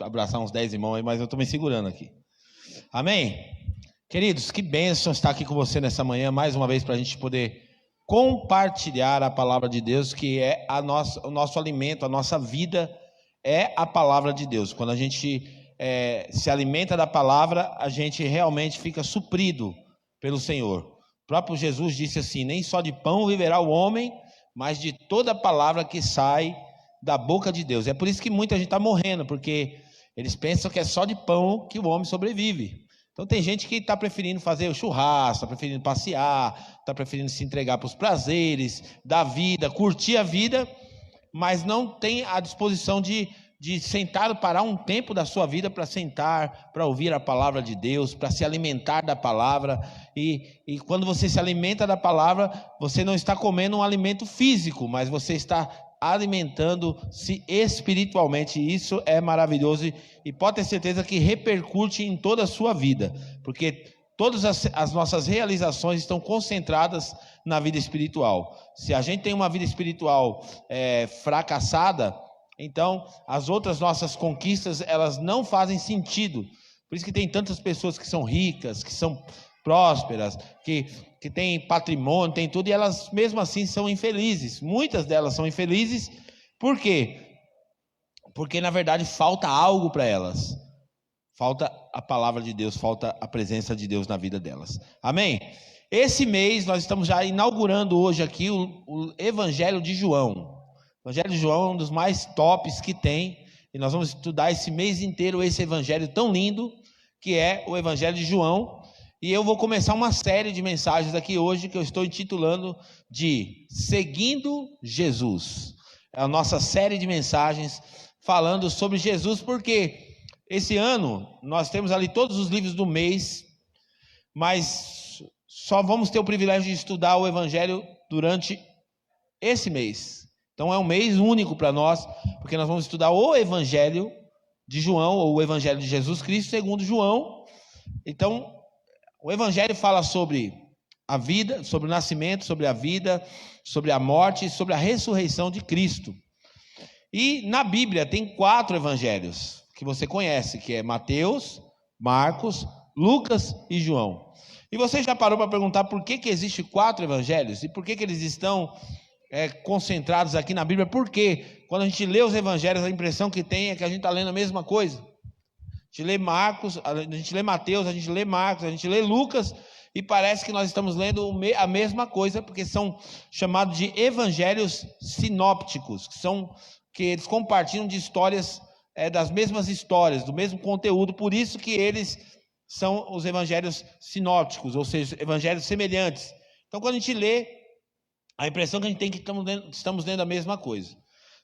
abraçar uns 10 irmãos aí, mas eu estou me segurando aqui. Amém? Queridos, que bênção estar aqui com você nessa manhã, mais uma vez, para a gente poder compartilhar a palavra de Deus, que é o nosso alimento, a nossa vida é a palavra de Deus. Quando a gente se alimenta da palavra, a gente realmente fica suprido pelo Senhor. O próprio Jesus disse assim: nem só de pão viverá o homem, mas de toda a palavra que sai da boca de Deus. É por isso que muita gente está morrendo, porque eles pensam que é só de pão que o homem sobrevive. Então tem gente que está preferindo fazer o churrasco, está preferindo passear, está preferindo se entregar para os prazeres da vida, curtir a vida, mas não tem a disposição de sentar, parar um tempo da sua vida para sentar, para ouvir a palavra de Deus, para se alimentar da palavra. E quando você se alimenta da palavra, você não está comendo um alimento físico, mas você está alimentando-se espiritualmente. Isso é maravilhoso e pode ter certeza que repercute em toda a sua vida, porque todas as nossas realizações estão concentradas na vida espiritual. Se a gente tem uma vida espiritual fracassada, então as outras nossas conquistas, elas não fazem sentido. Por isso que tem tantas pessoas que são ricas, que são prósperas, que têm patrimônio, têm tudo, e elas mesmo assim são infelizes. Muitas delas são infelizes. Por quê? Porque na verdade falta algo para elas. Falta a palavra de Deus, falta a presença de Deus na vida delas. Amém? Esse mês nós estamos já inaugurando hoje aqui o Evangelho de João. O Evangelho de João é um dos mais tops que tem, e nós vamos estudar esse mês inteiro esse evangelho tão lindo, que é o Evangelho de João. E eu vou começar uma série de mensagens aqui hoje, que eu estou intitulando de Seguindo Jesus. É a nossa série de mensagens falando sobre Jesus, porque esse ano nós temos ali todos os livros do mês, mas só vamos ter o privilégio de estudar o Evangelho durante esse mês. Então é um mês único para nós, porque nós vamos estudar o Evangelho de João, ou o Evangelho de Jesus Cristo segundo João. Então o Evangelho fala sobre a vida, sobre o nascimento, sobre a vida, sobre a morte e sobre a ressurreição de Cristo. E na Bíblia tem 4 evangelhos que você conhece, que é Mateus, Marcos, Lucas e João. E você já parou para perguntar por que existem 4 evangelhos? E por que eles estão concentrados aqui na Bíblia? Porque quando a gente lê os evangelhos, a impressão que tem é que a gente está lendo a mesma coisa. A gente lê Marcos, a gente lê Mateus, a gente lê Marcos, a gente lê Lucas, e parece que nós estamos lendo a mesma coisa, porque são chamados de evangelhos sinópticos, que eles compartilham de histórias, das mesmas histórias, do mesmo conteúdo. Por isso que eles são os evangelhos sinópticos, ou seja, evangelhos semelhantes. Então quando a gente lê, a impressão que a gente tem é que estamos lendo a mesma coisa.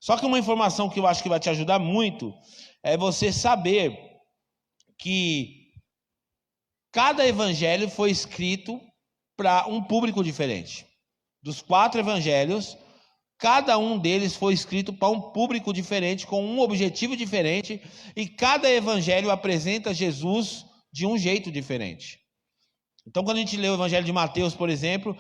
Só que uma informação que eu acho que vai te ajudar muito é você saber que cada evangelho foi escrito para um público diferente. Dos 4 evangelhos, cada um deles foi escrito para um público diferente, com um objetivo diferente, e cada evangelho apresenta Jesus de um jeito diferente. Então, quando a gente lê o Evangelho de Mateus, por exemplo,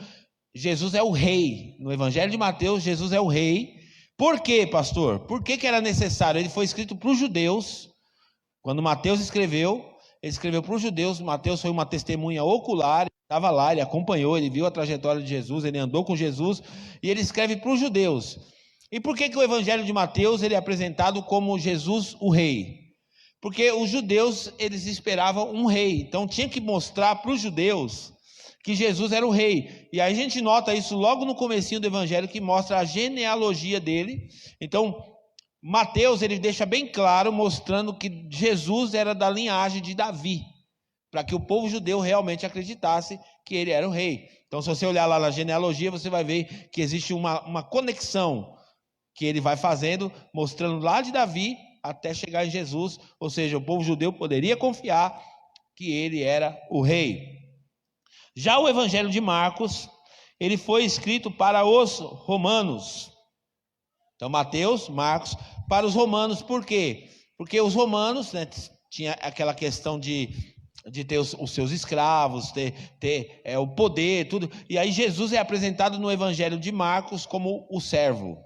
Jesus é o rei. No Evangelho de Mateus, Jesus é o rei. Por quê, pastor? Por que era necessário? Ele foi escrito para os judeus. Quando Mateus escreveu, ele escreveu para os judeus. Mateus foi uma testemunha ocular, ele estava lá, ele acompanhou, ele viu a trajetória de Jesus, ele andou com Jesus, e ele escreve para os judeus. E por que o Evangelho de Mateus ele é apresentado como Jesus o rei? Porque os judeus, eles esperavam um rei, então tinha que mostrar para os judeus que Jesus era o rei. E aí a gente nota isso logo no comecinho do Evangelho, que mostra a genealogia dele. Então Mateus, ele deixa bem claro, mostrando que Jesus era da linhagem de Davi, para que o povo judeu realmente acreditasse que ele era o rei. Então se você olhar lá na genealogia, você vai ver que existe uma conexão que ele vai fazendo, mostrando lá de Davi até chegar em Jesus, ou seja, o povo judeu poderia confiar que ele era o rei. Já o Evangelho de Marcos, ele foi escrito para os romanos. Então Mateus, Marcos, para os romanos. Por quê? Porque os romanos, né, tinha aquela questão de ter os seus escravos, ter o poder, tudo. E aí Jesus é apresentado no Evangelho de Marcos como o servo.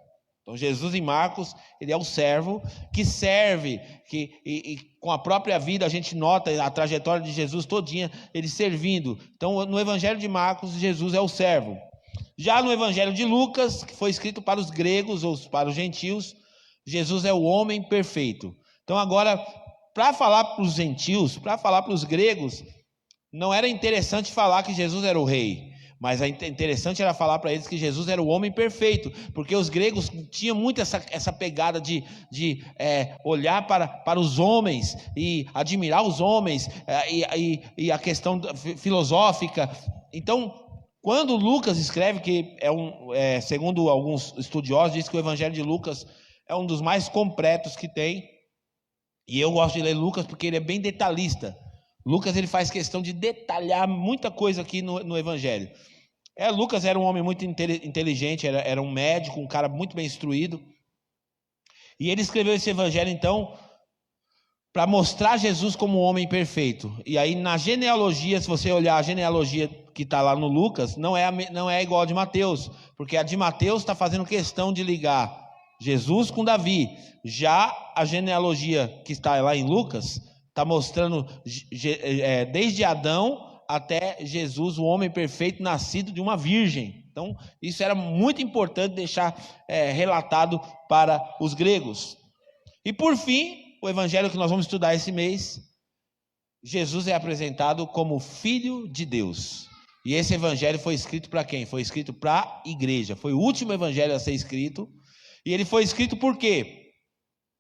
Então Jesus em Marcos, ele é o servo que serve, e com a própria vida a gente nota a trajetória de Jesus todinha, ele servindo. Então no Evangelho de Marcos, Jesus é o servo. Já no Evangelho de Lucas, que foi escrito para os gregos ou para os gentios, Jesus é o homem perfeito. Então agora, para falar para os gentios, para falar para os gregos, não era interessante falar que Jesus era o rei, mas interessante era falar para eles que Jesus era o homem perfeito, porque os gregos tinham muito essa pegada de olhar para os homens e admirar os homens, e a questão filosófica. Então, quando Lucas escreve, que segundo alguns estudiosos, diz que o Evangelho de Lucas é um dos mais completos que tem, e eu gosto de ler Lucas porque ele é bem detalhista. Lucas ele faz questão de detalhar muita coisa aqui no Evangelho. Lucas era um homem muito inteligente, era um médico, um cara muito bem instruído. E ele escreveu esse Evangelho, então, para mostrar Jesus como um homem perfeito. E aí, na genealogia, se você olhar a genealogia que está lá no Lucas, não é igual a de Mateus, porque a de Mateus está fazendo questão de ligar Jesus com Davi. Já a genealogia que está lá em Lucas está mostrando desde Adão até Jesus, o homem perfeito, nascido de uma virgem. Então, isso era muito importante deixar relatado para os gregos. E por fim, o evangelho que nós vamos estudar esse mês, Jesus é apresentado como Filho de Deus. E esse evangelho foi escrito para quem? Foi escrito para a igreja. Foi o último evangelho a ser escrito. E ele foi escrito por quê?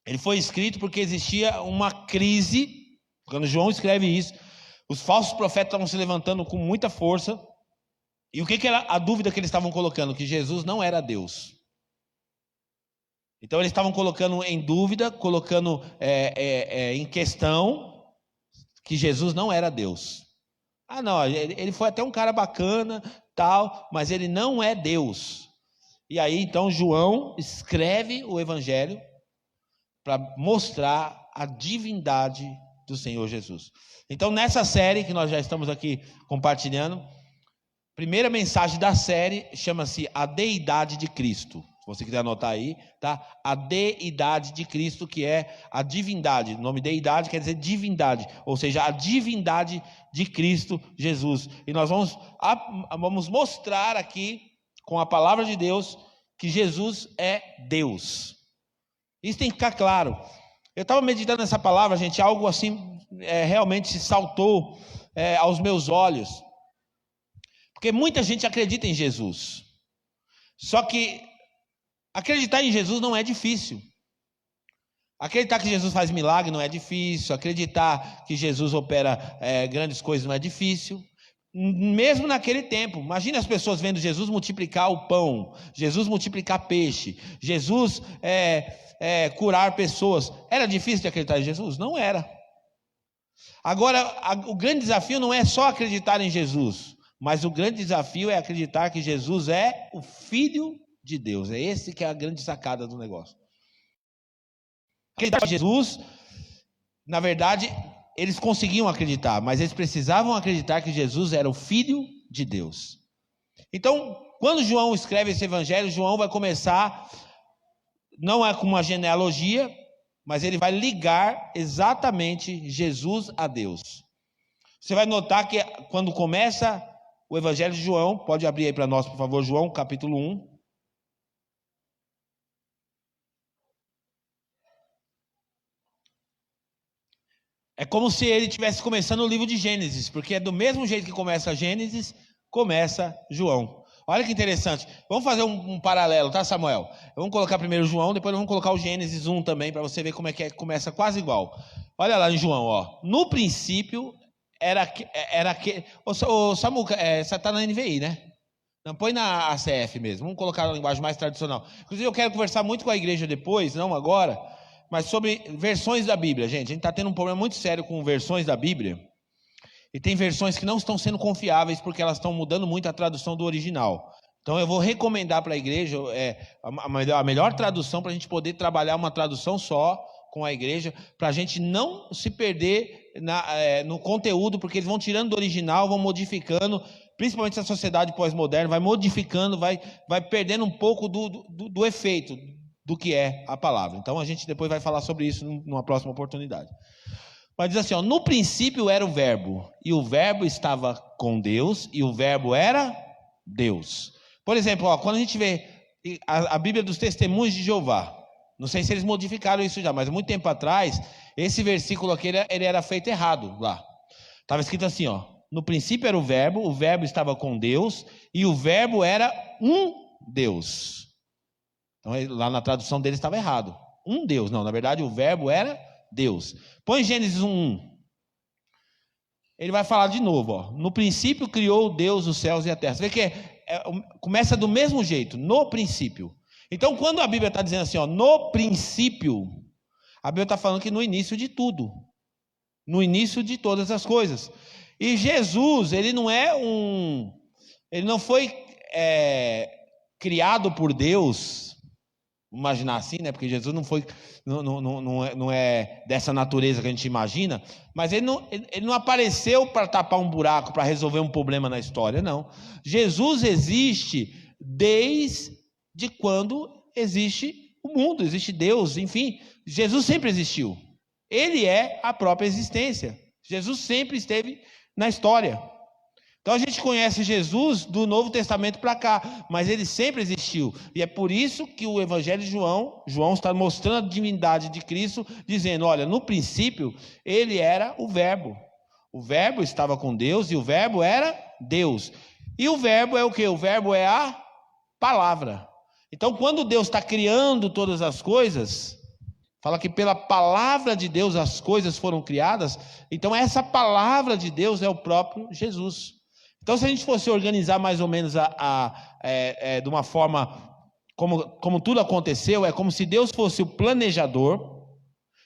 Ele foi escrito porque existia uma crise. Quando João escreve isso, os falsos profetas estavam se levantando com muita força. E o que era a dúvida que eles estavam colocando? Que Jesus não era Deus. Então eles estavam colocando em dúvida, colocando em questão que Jesus não era Deus. Ah, não, ele foi até um cara bacana, tal, mas ele não é Deus. E aí então João escreve o evangelho para mostrar a divindade do Senhor Jesus. Então nessa série que nós já estamos aqui compartilhando, primeira mensagem da série chama-se A Deidade de Cristo. Se você quiser anotar aí, tá? A Deidade de Cristo, que é a divindade. O nome deidade quer dizer divindade, ou seja, a divindade de Cristo Jesus. E nós vamos mostrar aqui, com a palavra de Deus, que Jesus é Deus. Isso tem que ficar claro. Eu estava meditando nessa palavra, gente, algo assim realmente se saltou aos meus olhos. Porque muita gente acredita em Jesus. Só que acreditar em Jesus não é difícil. Acreditar que Jesus faz milagre não é difícil. Acreditar que Jesus opera grandes coisas não é difícil. Mesmo naquele tempo, imagine as pessoas vendo Jesus multiplicar o pão, Jesus multiplicar peixe, Jesus curar pessoas. Era difícil de acreditar em Jesus? Não era. Agora, o grande desafio não é só acreditar em Jesus, mas o grande desafio é acreditar que Jesus é o Filho de Deus. É esse que é a grande sacada do negócio. Acreditar em Jesus, na verdade, eles conseguiam acreditar, mas eles precisavam acreditar que Jesus era o Filho de Deus. Então, quando João escreve esse evangelho, João vai começar, não é com uma genealogia, mas ele vai ligar exatamente Jesus a Deus. Você vai notar que quando começa o evangelho de João, pode abrir aí para nós, por favor, João, capítulo 1. É como se ele estivesse começando o livro de Gênesis, porque é do mesmo jeito que começa Gênesis, começa João. Olha que interessante. Vamos fazer um paralelo, tá, Samuel? Vamos colocar primeiro João, depois vamos colocar o Gênesis 1 também, para você ver como é que começa quase igual. Olha lá em João, ó. No princípio, era que... Ô, Samuca, você está na NVI, né? Não, põe na ACF mesmo. Vamos colocar a linguagem mais tradicional. Inclusive, eu quero conversar muito com a igreja depois, não agora, mas sobre versões da Bíblia, gente. A gente está tendo um problema muito sério com versões da Bíblia. E tem versões que não estão sendo confiáveis porque elas estão mudando muito a tradução do original. Então eu vou recomendar para a igreja a melhor tradução para a gente poder trabalhar uma tradução só com a igreja, para a gente não se perder no conteúdo, porque eles vão tirando do original, vão modificando, principalmente a sociedade pós-moderna, vai modificando, vai perdendo um pouco do efeito. do que é a palavra. Então a gente depois vai falar sobre isso numa próxima oportunidade. Mas diz assim, ó, no princípio era o verbo, e o verbo estava com Deus, e o verbo era Deus. Por exemplo, ó, quando a gente vê a Bíblia dos Testemunhos de Jeová, não sei se eles modificaram isso já, mas há muito tempo atrás, esse versículo aqui ele era feito errado lá. Estava escrito assim, ó, no princípio era o verbo estava com Deus, e o verbo era um Deus. Então lá na tradução dele estava errado. Um Deus, não, na verdade o verbo era Deus. Põe Gênesis 1:1. Ele vai falar de novo, ó. No princípio criou Deus os céus e a terra. Você vê que começa do mesmo jeito, no princípio. Então quando a Bíblia está dizendo assim, ó, no princípio, a Bíblia está falando que no início de tudo. No início de todas as coisas. E Jesus, ele não foi criado por Deus, imaginar assim, né? Porque Jesus não é dessa natureza que a gente imagina, mas ele não apareceu para tapar um buraco, para resolver um problema na história, não. Jesus existe desde quando existe o mundo, existe Deus, enfim, Jesus sempre existiu. Ele é a própria existência. Jesus sempre esteve na história. Então a gente conhece Jesus do Novo Testamento para cá, mas ele sempre existiu. E é por isso que o Evangelho de João está mostrando a divindade de Cristo, dizendo, olha, no princípio ele era o verbo. O verbo estava com Deus e o verbo era Deus. E o verbo é o quê? O verbo é a palavra. Então quando Deus está criando todas as coisas, fala que pela palavra de Deus as coisas foram criadas. Então essa palavra de Deus é o próprio Jesus. Então se a gente fosse organizar mais ou menos de uma forma como tudo aconteceu, é como se Deus fosse o planejador,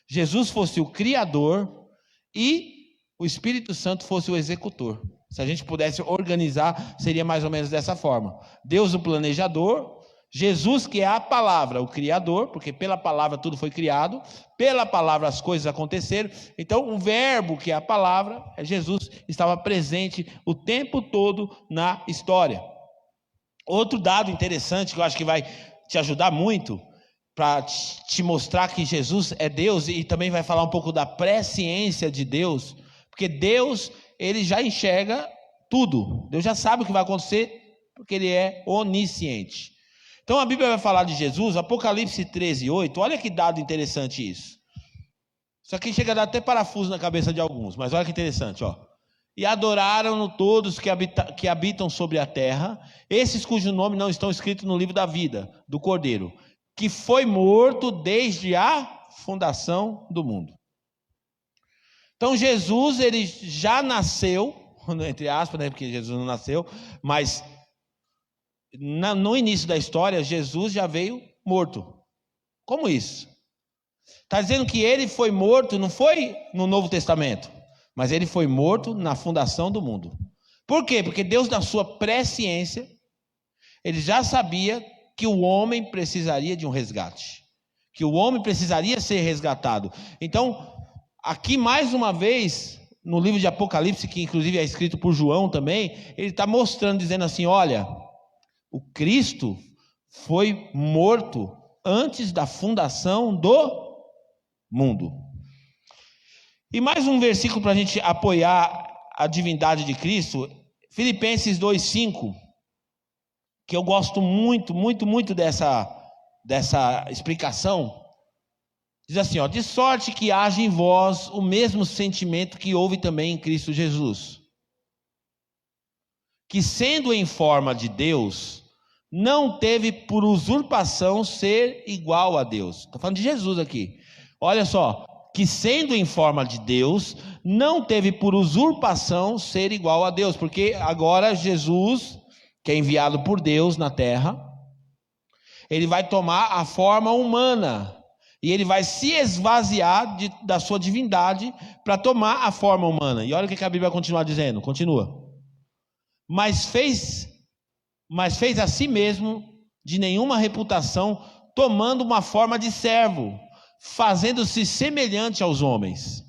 Jesus fosse o criador e o Espírito Santo fosse o executor. Se a gente pudesse organizar, seria mais ou menos dessa forma. Deus o planejador, Jesus que é a palavra, o criador, porque pela palavra tudo foi criado, pela palavra as coisas aconteceram. Então o verbo que é a palavra, Jesus, estava presente o tempo todo na história. Outro dado interessante que eu acho que vai te ajudar muito para te mostrar que Jesus é Deus, e também vai falar um pouco da presciência de Deus, porque Deus, ele já enxerga tudo, Deus já sabe o que vai acontecer, porque ele é onisciente. Então a Bíblia vai falar de Jesus, Apocalipse 13:8, olha que dado interessante isso. Isso aqui chega a dar até parafuso na cabeça de alguns, mas olha que interessante, ó. E adoraram-no todos que habitam sobre a terra, esses cujo nome não estão escritos no livro da vida, do Cordeiro, que foi morto desde a fundação do mundo. Então Jesus, ele já nasceu, entre aspas, né, porque Jesus não nasceu, mas no início da história, Jesus já veio morto. Como isso? Está dizendo que ele foi morto, não foi no Novo Testamento, mas ele foi morto na fundação do mundo. Por quê? Porque Deus, na sua presciência, ele já sabia que o homem precisaria de um resgate, que o homem precisaria ser resgatado. Então, aqui mais uma vez, no livro de Apocalipse, que inclusive é escrito por João também, ele está mostrando, dizendo assim, olha, o Cristo foi morto antes da fundação do mundo. E mais um versículo para a gente apoiar a divindade de Cristo, Filipenses 2:5, que eu gosto muito, muito, muito dessa explicação. Diz assim, ó, de sorte que haja em vós o mesmo sentimento que houve também em Cristo Jesus, que sendo em forma de Deus, não teve por usurpação ser igual a Deus. Estou falando de Jesus aqui. Olha só, que sendo em forma de Deus, não teve por usurpação ser igual a Deus, porque agora Jesus, que é enviado por Deus na terra, ele vai tomar a forma humana, e ele vai se esvaziar da sua divindade para tomar a forma humana. E olha o que a Bíblia vai continuar dizendo, continua. Mas fez a si mesmo de nenhuma reputação, tomando uma forma de servo, fazendo-se semelhante aos homens.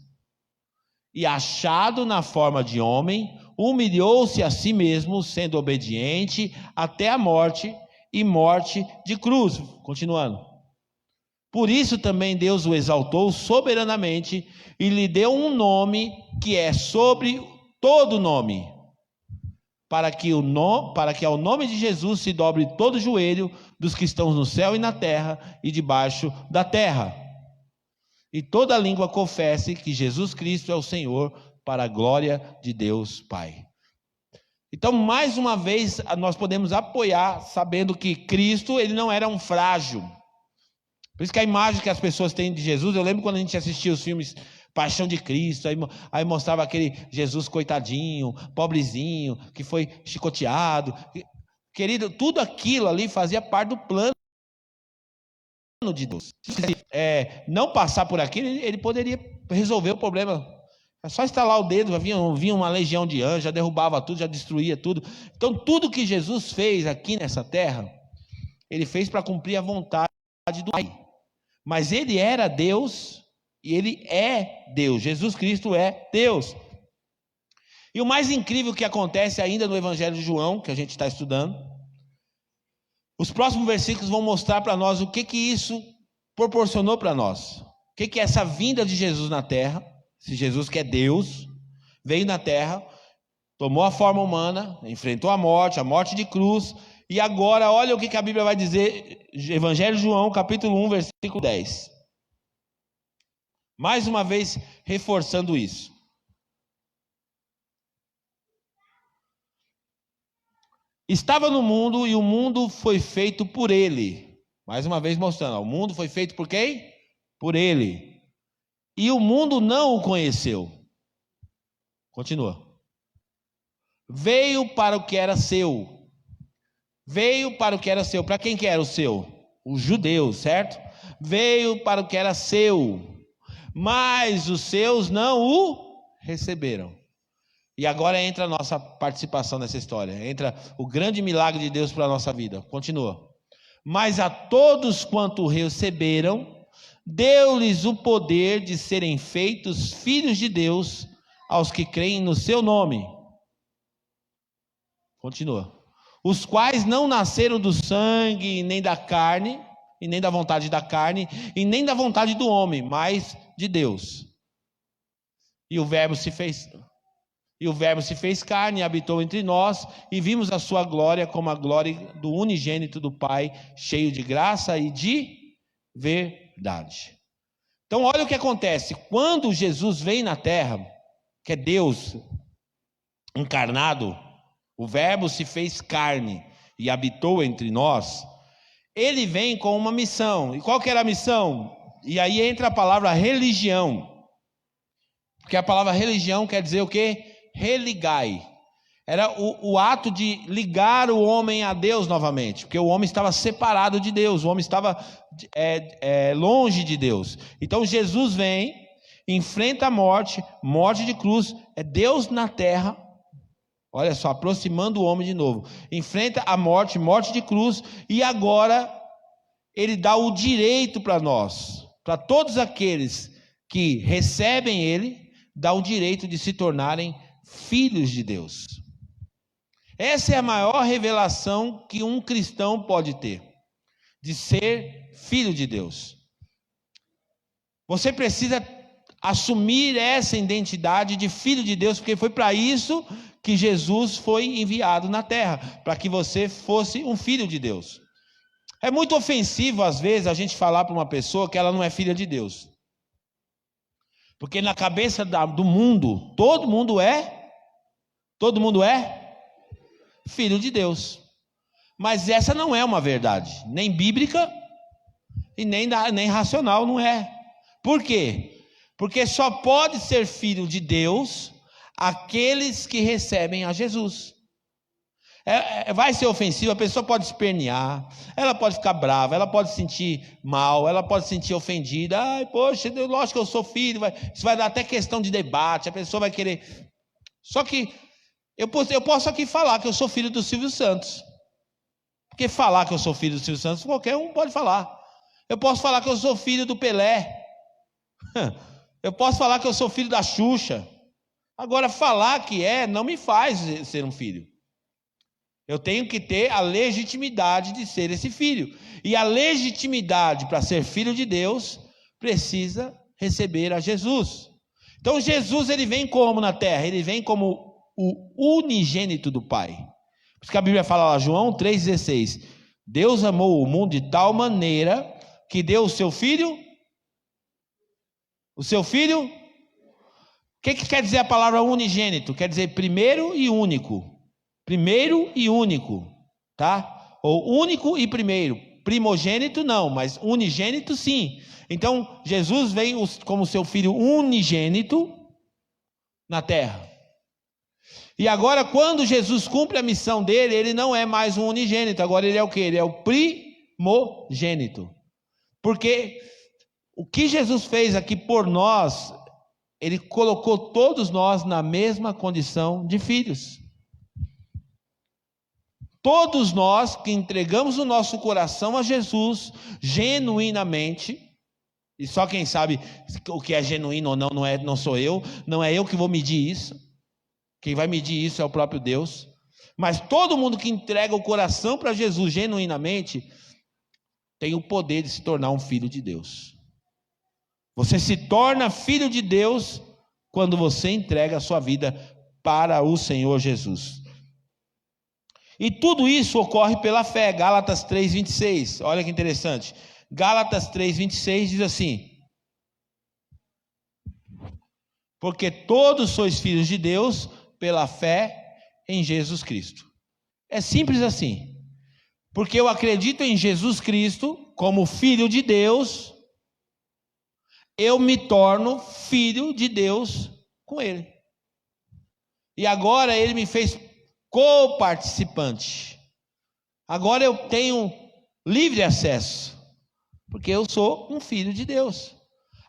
E achado na forma de homem, humilhou-se a si mesmo, sendo obediente até a morte, e morte de cruz. Continuando. Por isso também Deus o exaltou soberanamente e lhe deu um nome que é sobre todo nome, para que ao nome de Jesus se dobre todo o joelho dos que estão no céu e na terra e debaixo da terra, e toda língua confesse que Jesus Cristo é o Senhor, para a glória de Deus Pai. Então, mais uma vez, nós podemos apoiar, sabendo que Cristo, ele não era um frágil. Por isso que a imagem que as pessoas têm de Jesus, eu lembro quando a gente assistia os filmes Paixão de Cristo, aí mostrava aquele Jesus coitadinho, pobrezinho, que foi chicoteado. Querido, tudo aquilo ali fazia parte do plano de Deus. Se não passar por aquilo, ele poderia resolver o problema. É só estalar o dedo, vinha uma legião de anjos, já derrubava tudo, já destruía tudo. Então, tudo que Jesus fez aqui nessa terra, ele fez para cumprir a vontade do Pai. Mas ele era Deus e ele é Deus. Jesus Cristo é Deus. E o mais incrível que acontece ainda no Evangelho de João, que a gente está estudando, os próximos versículos vão mostrar para nós o que isso proporcionou para nós. O que é essa vinda de Jesus na terra. Se Jesus, que é Deus, veio na terra, tomou a forma humana, enfrentou a morte de cruz. E agora, olha o que a Bíblia vai dizer, Evangelho de João, capítulo 1, versículo 10. Mais uma vez, reforçando isso. Estava no mundo e o mundo foi feito por ele. Mais uma vez mostrando, o mundo foi feito por quem? Por ele. E o mundo não o conheceu. Continua. Veio para o que era seu. Veio para o que era seu. Para quem que era o seu? Os judeus, certo? Veio para o que era seu. Mas os seus não o receberam. E agora entra a nossa participação nessa história. Entra o grande milagre de Deus para a nossa vida. Continua. Mas a todos quanto receberam, deu-lhes o poder de serem feitos filhos de Deus, aos que creem no seu nome. Continua. Os quais não nasceram do sangue, nem da carne, e nem da vontade da carne, e nem da vontade do homem, mas de Deus. E o Verbo se fez carne e habitou entre nós, e vimos a sua glória como a glória do unigênito do Pai, cheio de graça e de verdade. Então olha o que acontece. Quando Jesus vem na terra, que é Deus encarnado, o Verbo se fez carne e habitou entre nós, ele vem com uma missão. E qual que era a missão? E aí entra a palavra religião. Porque a palavra religião quer dizer o quê? Religai. Era o ato de ligar o homem a Deus novamente. Porque o homem estava separado de Deus. O homem estava longe de Deus. Então Jesus vem, enfrenta a morte de cruz. É Deus na terra. Olha só, aproximando o homem de novo. Enfrenta a morte de cruz. E agora ele dá o direito para nós. Para todos aqueles que recebem ele, dá o direito de se tornarem filhos de Deus. Essa é a maior revelação que um cristão pode ter, de ser filho de Deus. Você precisa assumir essa identidade de filho de Deus, porque foi para isso que Jesus foi enviado na terra, para que você fosse um filho de Deus. É muito ofensivo às vezes a gente falar para uma pessoa que ela não é filha de Deus. Porque na cabeça do mundo, todo mundo é filho de Deus. Mas essa não é uma verdade, nem bíblica e nem racional, não é. Por quê? Porque só pode ser filho de Deus aqueles que recebem a Jesus. Vai ser ofensivo, a pessoa pode espernear, ela pode ficar brava, ela pode se sentir mal, ela pode se sentir ofendida. Ai, poxa, lógico que eu sou filho, isso vai dar até questão de debate, a pessoa vai querer. Só que eu posso aqui falar que eu sou filho do Silvio Santos. Porque falar que eu sou filho do Silvio Santos, qualquer um pode falar. Eu posso falar que eu sou filho do Pelé. Eu posso falar que eu sou filho da Xuxa. Agora, falar que não me faz ser um filho. Eu tenho que ter a legitimidade de ser esse filho. E a legitimidade para ser filho de Deus precisa receber a Jesus. Então Jesus, ele vem como na terra? Ele vem como o unigênito do Pai. Por isso que a Bíblia fala lá, João 3,16. Deus amou o mundo de tal maneira que deu o seu filho. O seu filho? O que quer dizer a palavra unigênito? Quer dizer primeiro e único. Primeiro e único, tá? Ou único e primeiro. Primogênito não, mas unigênito sim. Então, Jesus veio como seu filho unigênito na terra. E agora, quando Jesus cumpre a missão dele, ele não é mais um unigênito. Agora ele é o quê? Ele é o primogênito. Porque o que Jesus fez aqui por nós, ele colocou todos nós na mesma condição de filhos. Todos nós que entregamos o nosso coração a Jesus genuinamente, e só quem sabe o que é genuíno ou não, não sou eu, não é eu que vou medir isso, quem vai medir isso é o próprio Deus, mas todo mundo que entrega o coração para Jesus genuinamente, tem o poder de se tornar um filho de Deus. Você se torna filho de Deus quando você entrega a sua vida para o Senhor Jesus. E tudo isso ocorre pela fé. Gálatas 3,26. Olha que interessante. Gálatas 3,26 diz assim: porque todos sois filhos de Deus pela fé em Jesus Cristo. É simples assim. Porque eu acredito em Jesus Cristo como filho de Deus, eu me torno filho de Deus com Ele. E agora Ele me fez co-participante. Agora eu tenho livre acesso, porque eu sou um filho de Deus.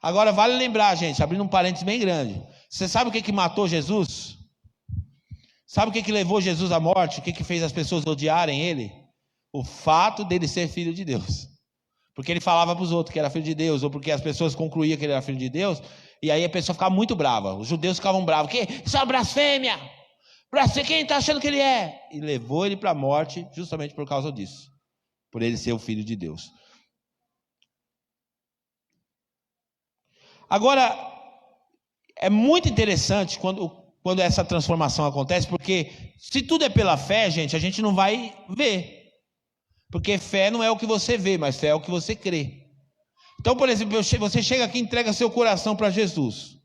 Agora vale lembrar, gente, abrindo um parênteses bem grande, você sabe o que matou Jesus? Sabe o que levou Jesus à morte? O que fez as pessoas odiarem Ele? O fato dele ser filho de Deus. Porque ele falava para os outros que era filho de Deus, ou porque as pessoas concluíam que ele era filho de Deus, e aí a pessoa ficava muito brava, os judeus ficavam bravos, isso é uma blasfêmia! Quem está achando que ele é? E levou ele para a morte justamente por causa disso. Por ele ser o filho de Deus. Agora, é muito interessante quando essa transformação acontece, porque se tudo é pela fé, gente, a gente não vai ver. Porque fé não é o que você vê, mas fé é o que você crê. Então, por exemplo, você chega aqui e entrega seu coração para Jesus.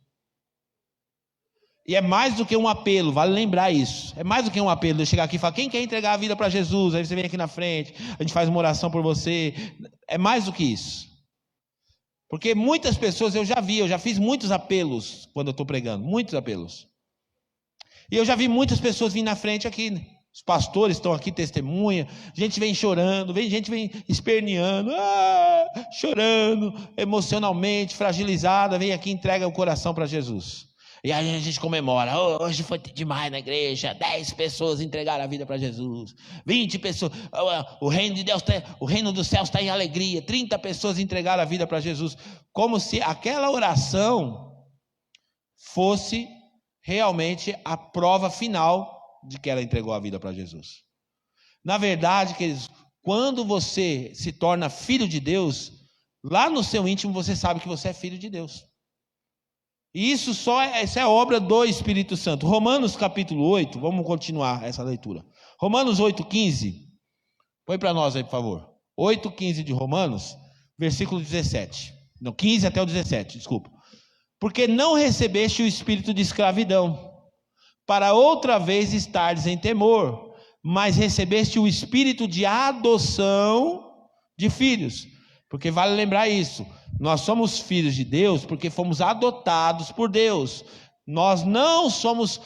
E é mais do que um apelo, vale lembrar isso. É mais do que um apelo de chegar aqui e falar, quem quer entregar a vida para Jesus? Aí você vem aqui na frente, a gente faz uma oração por você. É mais do que isso. Porque muitas pessoas eu já fiz muitos apelos quando eu estou pregando, muitos apelos. E eu já vi muitas pessoas vir na frente aqui, os pastores estão aqui, testemunha, gente vem chorando, gente vem esperneando, chorando, emocionalmente, fragilizada, vem aqui e entrega o coração para Jesus. E aí a gente comemora, hoje foi demais na igreja, 10 pessoas entregaram a vida para Jesus, 20 pessoas, o reino de Deus, o reino dos céus está em alegria, 30 pessoas entregaram a vida para Jesus, como se aquela oração fosse realmente a prova final de que ela entregou a vida para Jesus. Na verdade, queridos, quando você se torna filho de Deus, lá no seu íntimo você sabe que você é filho de Deus. E isso é obra do Espírito Santo. Romanos capítulo 8, vamos continuar essa leitura. Romanos 8,15. Põe para nós aí, por favor. 8,15 de Romanos, versículo 17. Não, 15 até o 17, desculpa. Porque não recebeste o espírito de escravidão, para outra vez estares em temor, mas recebeste o espírito de adoção de filhos. Porque vale lembrar isso. Nós somos filhos de Deus porque fomos adotados por Deus. Nós não somos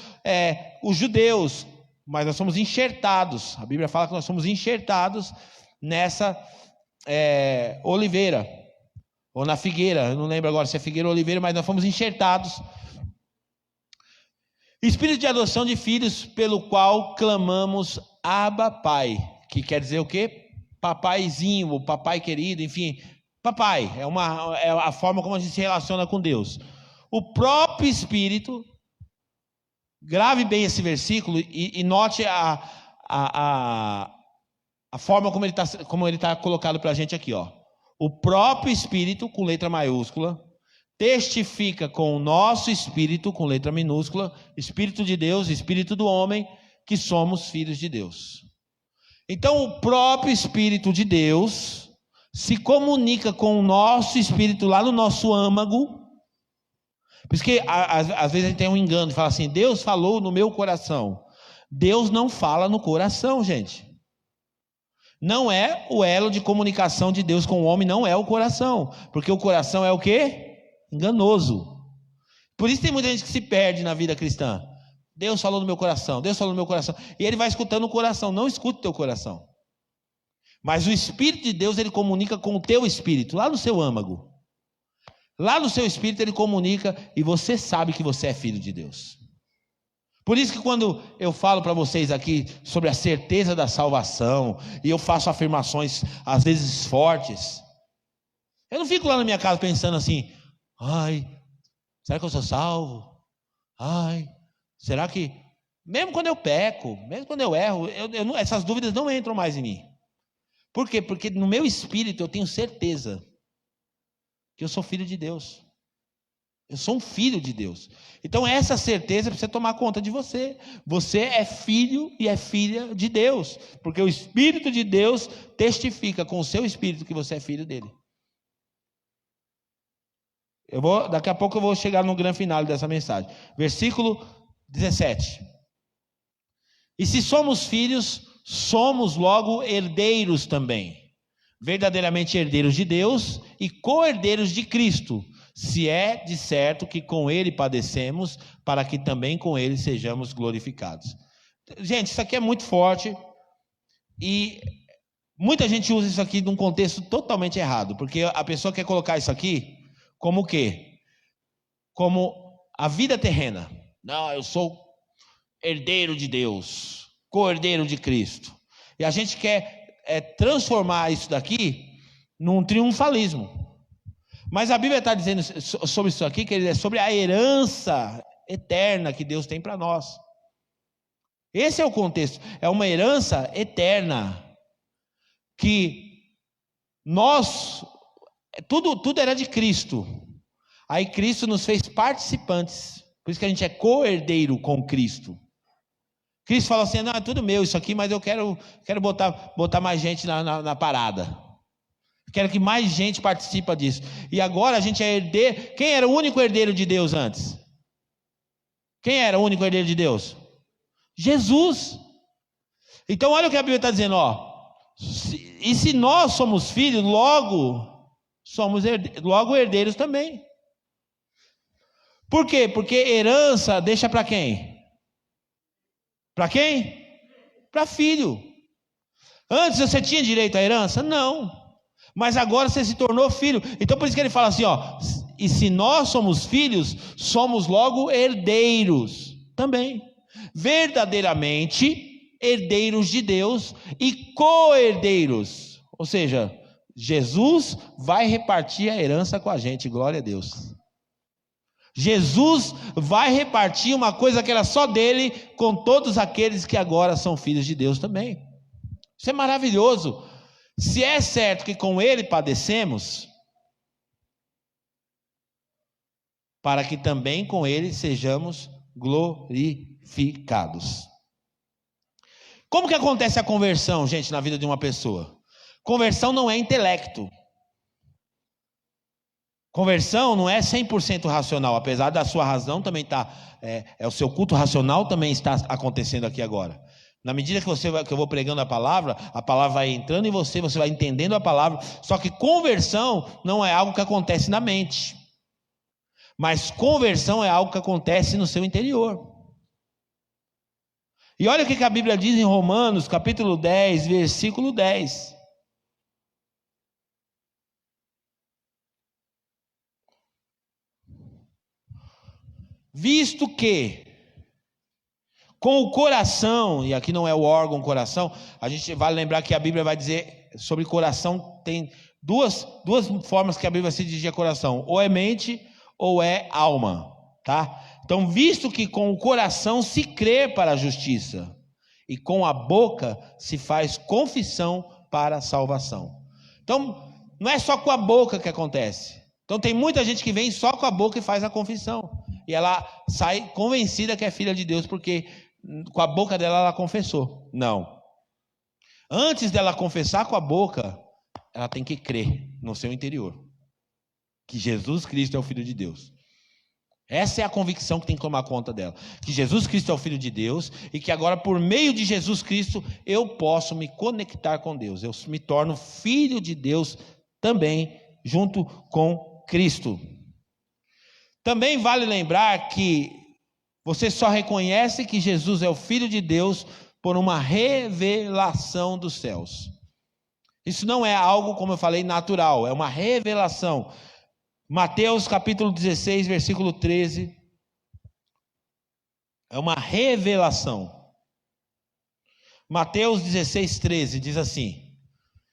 os judeus, mas nós somos enxertados. A Bíblia fala que nós somos enxertados nessa oliveira, ou na figueira. Eu não lembro agora se é figueira ou oliveira, mas nós fomos enxertados. Espírito de adoção de filhos, pelo qual clamamos Abba Pai. Que quer dizer o quê? Papaizinho, ou papai querido, enfim... Papai, é a forma como a gente se relaciona com Deus. O próprio Espírito, grave bem esse versículo e note a forma como ele tá colocado para a gente aqui, ó. O próprio Espírito, com letra maiúscula, testifica com o nosso Espírito, com letra minúscula, Espírito de Deus, Espírito do homem, que somos filhos de Deus. Então, o próprio Espírito de Deus se comunica com o nosso Espírito lá no nosso âmago. Por isso que às vezes a gente tem um engano, fala assim, Deus falou no meu coração. Deus não fala no coração, gente. Não é o elo de comunicação de Deus com o homem, não é o coração. Porque o coração é o quê? Enganoso. Por isso tem muita gente que se perde na vida cristã. Deus falou no meu coração, Deus falou no meu coração. E ele vai escutando o coração, não escuta o teu coração. Mas o Espírito de Deus, ele comunica com o teu espírito, lá no seu âmago. Lá no seu espírito ele comunica e você sabe que você é filho de Deus. Por isso que quando eu falo para vocês aqui sobre a certeza da salvação, e eu faço afirmações às vezes fortes, eu não fico lá na minha casa pensando assim, ai, será que eu sou salvo? Ai, será que... Mesmo quando eu peco, mesmo quando eu erro, essas dúvidas não entram mais em mim. Por quê? Porque no meu espírito eu tenho certeza que eu sou filho de Deus. Eu sou um filho de Deus. Então essa certeza precisa tomar conta de você. Você é filho e é filha de Deus. Porque o Espírito de Deus testifica com o seu espírito que você é filho dele. Daqui a pouco eu vou chegar no grande final dessa mensagem. Versículo 17. E se somos filhos, somos logo herdeiros também. Verdadeiramente herdeiros de Deus e co-herdeiros de Cristo. Se é de certo que com ele padecemos, para que também com ele sejamos glorificados. Gente, isso aqui é muito forte. E muita gente usa isso aqui num contexto totalmente errado. Porque a pessoa quer colocar isso aqui como o quê? Como a vida terrena. Não, eu sou herdeiro de Deus, co-herdeiro de Cristo. E a gente quer transformar isso daqui num triunfalismo. Mas a Bíblia está dizendo sobre isso aqui, que é sobre a herança eterna que Deus tem para nós. Esse é o contexto. É uma herança eterna. Que nós... Tudo era de Cristo. Aí Cristo nos fez participantes. Por isso que a gente é co-herdeiro com Cristo. Cristo falou assim, não, é tudo meu isso aqui, mas eu quero botar mais gente na parada. Quero que mais gente participe disso. E agora a gente é herdeiro. Quem era o único herdeiro de Deus antes? Quem era o único herdeiro de Deus? Jesus. Então olha o que a Bíblia está dizendo, ó. E se nós somos filhos, logo somos herdeiros também. Por quê? Porque herança deixa para quem? Para quem? Para filho. Antes você tinha direito à herança? Não. Mas agora você se tornou filho. Então por isso que ele fala assim, ó. E se nós somos filhos, somos logo herdeiros também. Verdadeiramente herdeiros de Deus e co-herdeiros. Ou seja, Jesus vai repartir a herança com a gente, glória a Deus. Jesus vai repartir uma coisa que era só dele com todos aqueles que agora são filhos de Deus também. Isso é maravilhoso. Se é certo que com ele padecemos, para que também com ele sejamos glorificados. Como que acontece a conversão, gente, na vida de uma pessoa? Conversão não é intelecto. Conversão não é 100% racional, apesar da sua razão também o seu culto racional também está acontecendo aqui agora. Na medida que eu vou pregando a palavra vai entrando em você vai entendendo a palavra. Só que conversão não é algo que acontece na mente. Mas conversão é algo que acontece no seu interior. E olha o que a Bíblia diz em Romanos, capítulo 10, versículo 10. Visto que com o coração, e aqui não é o órgão coração, a gente vai lembrar que a Bíblia vai dizer sobre coração, tem duas formas que a Bíblia se dirige a coração, ou é mente ou é alma, tá? Então, visto que com o coração se crê para a justiça, e com a boca se faz confissão para a salvação. Então, não é só com a boca que acontece. Então tem muita gente que vem só com a boca e faz a confissão. E ela sai convencida que é filha de Deus, porque com a boca dela ela confessou. Não. Antes dela confessar com a boca, ela tem que crer no seu interior que Jesus Cristo é o Filho de Deus. Essa é a convicção que tem que tomar conta dela. Que Jesus Cristo é o Filho de Deus e que agora, por meio de Jesus Cristo, eu posso me conectar com Deus. Eu me torno filho de Deus também, junto com Cristo. Também vale lembrar que você só reconhece que Jesus é o Filho de Deus por uma revelação dos céus. Isso não é algo, como eu falei, natural, é uma revelação. Mateus capítulo 16, versículo 13. É uma revelação. Mateus 16, 13 diz assim: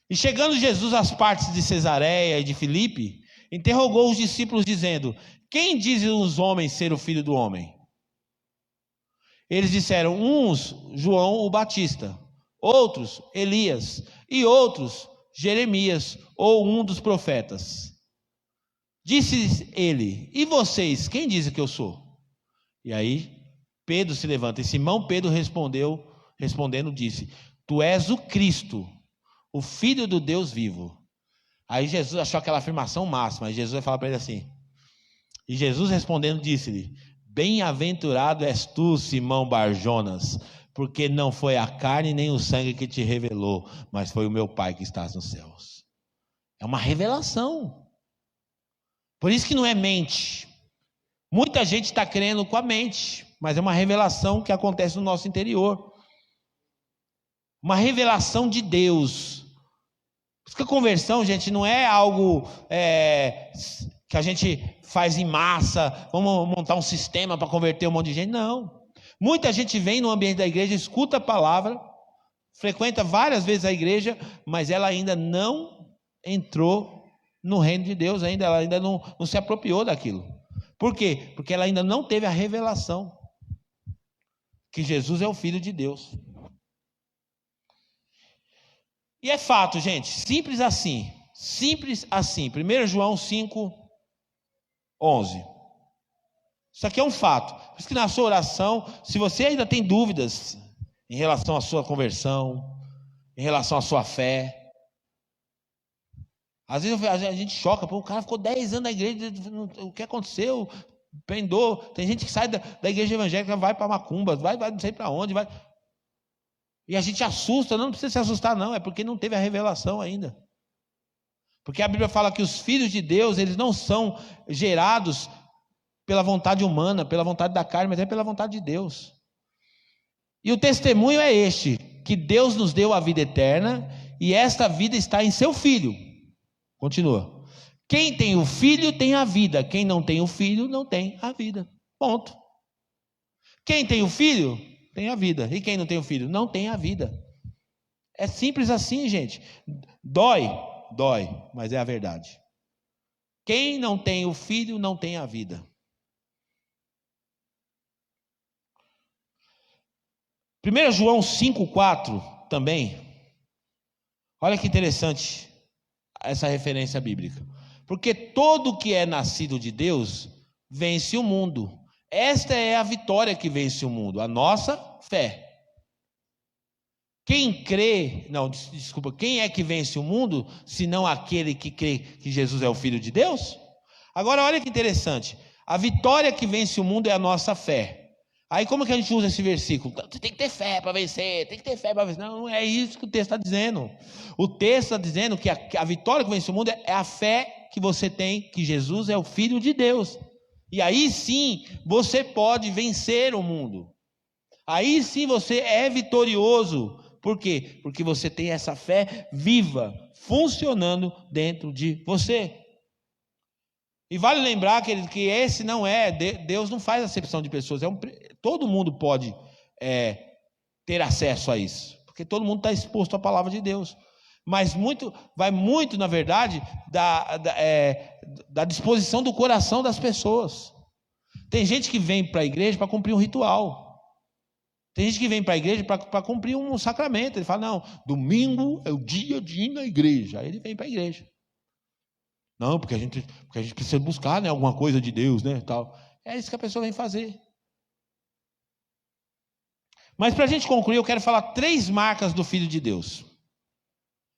E chegando Jesus às partes de Cesareia e de Filipe, interrogou os discípulos dizendo: Quem dizem os homens ser o Filho do Homem? Eles disseram: uns, João o Batista, outros, Elias, e outros, Jeremias, ou um dos profetas. Disse ele: E vocês, quem dizem que eu sou? E aí Pedro se levanta, e Simão Pedro respondendo disse: Tu és o Cristo, o Filho do Deus vivo. Aí Jesus achou aquela afirmação máxima, aí Jesus vai falar para ele assim, e Jesus respondendo disse-lhe: Bem-aventurado és tu, Simão Barjonas, porque não foi a carne nem o sangue que te revelou, mas foi o meu Pai que está nos céus. É uma revelação. Por isso que não é mente. Muita gente está crendo com a mente, mas é uma revelação que acontece no nosso interior. Uma revelação de Deus. Por isso que a conversão, gente, não é algo que a gente faz em massa, vamos montar um sistema para converter um monte de gente. Não. Muita gente vem no ambiente da igreja, escuta a palavra, frequenta várias vezes a igreja, mas ela ainda não entrou no reino de Deus, ela ainda não se apropriou daquilo. Por quê? Porque ela ainda não teve a revelação que Jesus é o Filho de Deus. E é fato, gente, simples assim. Simples assim. 1 João 5, 11. Isso aqui é um fato. Por isso que na sua oração, se você ainda tem dúvidas em relação à sua conversão, em relação à sua fé, às vezes a gente choca, o cara ficou 10 anos na igreja, o que aconteceu? Pendou. Tem gente que sai da igreja evangélica, vai para Macumba, vai não sei para onde, vai. E a gente assusta, não precisa se assustar não, é porque não teve a revelação ainda. Porque a Bíblia fala que os filhos de Deus, eles não são gerados pela vontade humana, pela vontade da carne, mas é pela vontade de Deus. E o testemunho é este, que Deus nos deu a vida eterna, e esta vida está em seu Filho. Continua. Quem tem o Filho tem a vida, quem não tem o Filho não tem a vida. Ponto. Quem tem o Filho tem a vida, e quem não tem o Filho não tem a vida. É simples assim, gente. Dói, mas é a verdade. Quem não tem o Filho não tem a vida. 1 João 5,4 também. Olha que interessante essa referência bíblica. Porque todo que é nascido de Deus vence o mundo. Esta é a vitória que vence o mundo, a nossa fé. Quem é que vence o mundo, senão aquele que crê que Jesus é o Filho de Deus? Agora olha que interessante, a vitória que vence o mundo é a nossa fé. Aí como que a gente usa esse versículo? Você tem que ter fé para vencer, tem que ter fé para vencer. Não é isso que o texto está dizendo. O texto está dizendo que a vitória que vence o mundo é a fé que você tem, que Jesus é o Filho de Deus. E aí sim, você pode vencer o mundo. Aí sim você é vitorioso. Por quê? Porque você tem essa fé viva, funcionando dentro de você. E vale lembrar que esse não é, Deus não faz acepção de pessoas, todo mundo pode ter acesso a isso, porque todo mundo está exposto à palavra de Deus, mas vai muito, na verdade, da disposição do coração das pessoas. Tem gente que vem para a igreja para cumprir um ritual, Tem gente que vem para a igreja para cumprir um sacramento. Ele fala, não, domingo é o dia de ir na igreja. Aí ele vem para a igreja. Não, porque a gente precisa buscar, né, alguma coisa de Deus, né, tal. É isso que a pessoa vem fazer. Mas para a gente concluir, eu quero falar 3 marcas do Filho de Deus.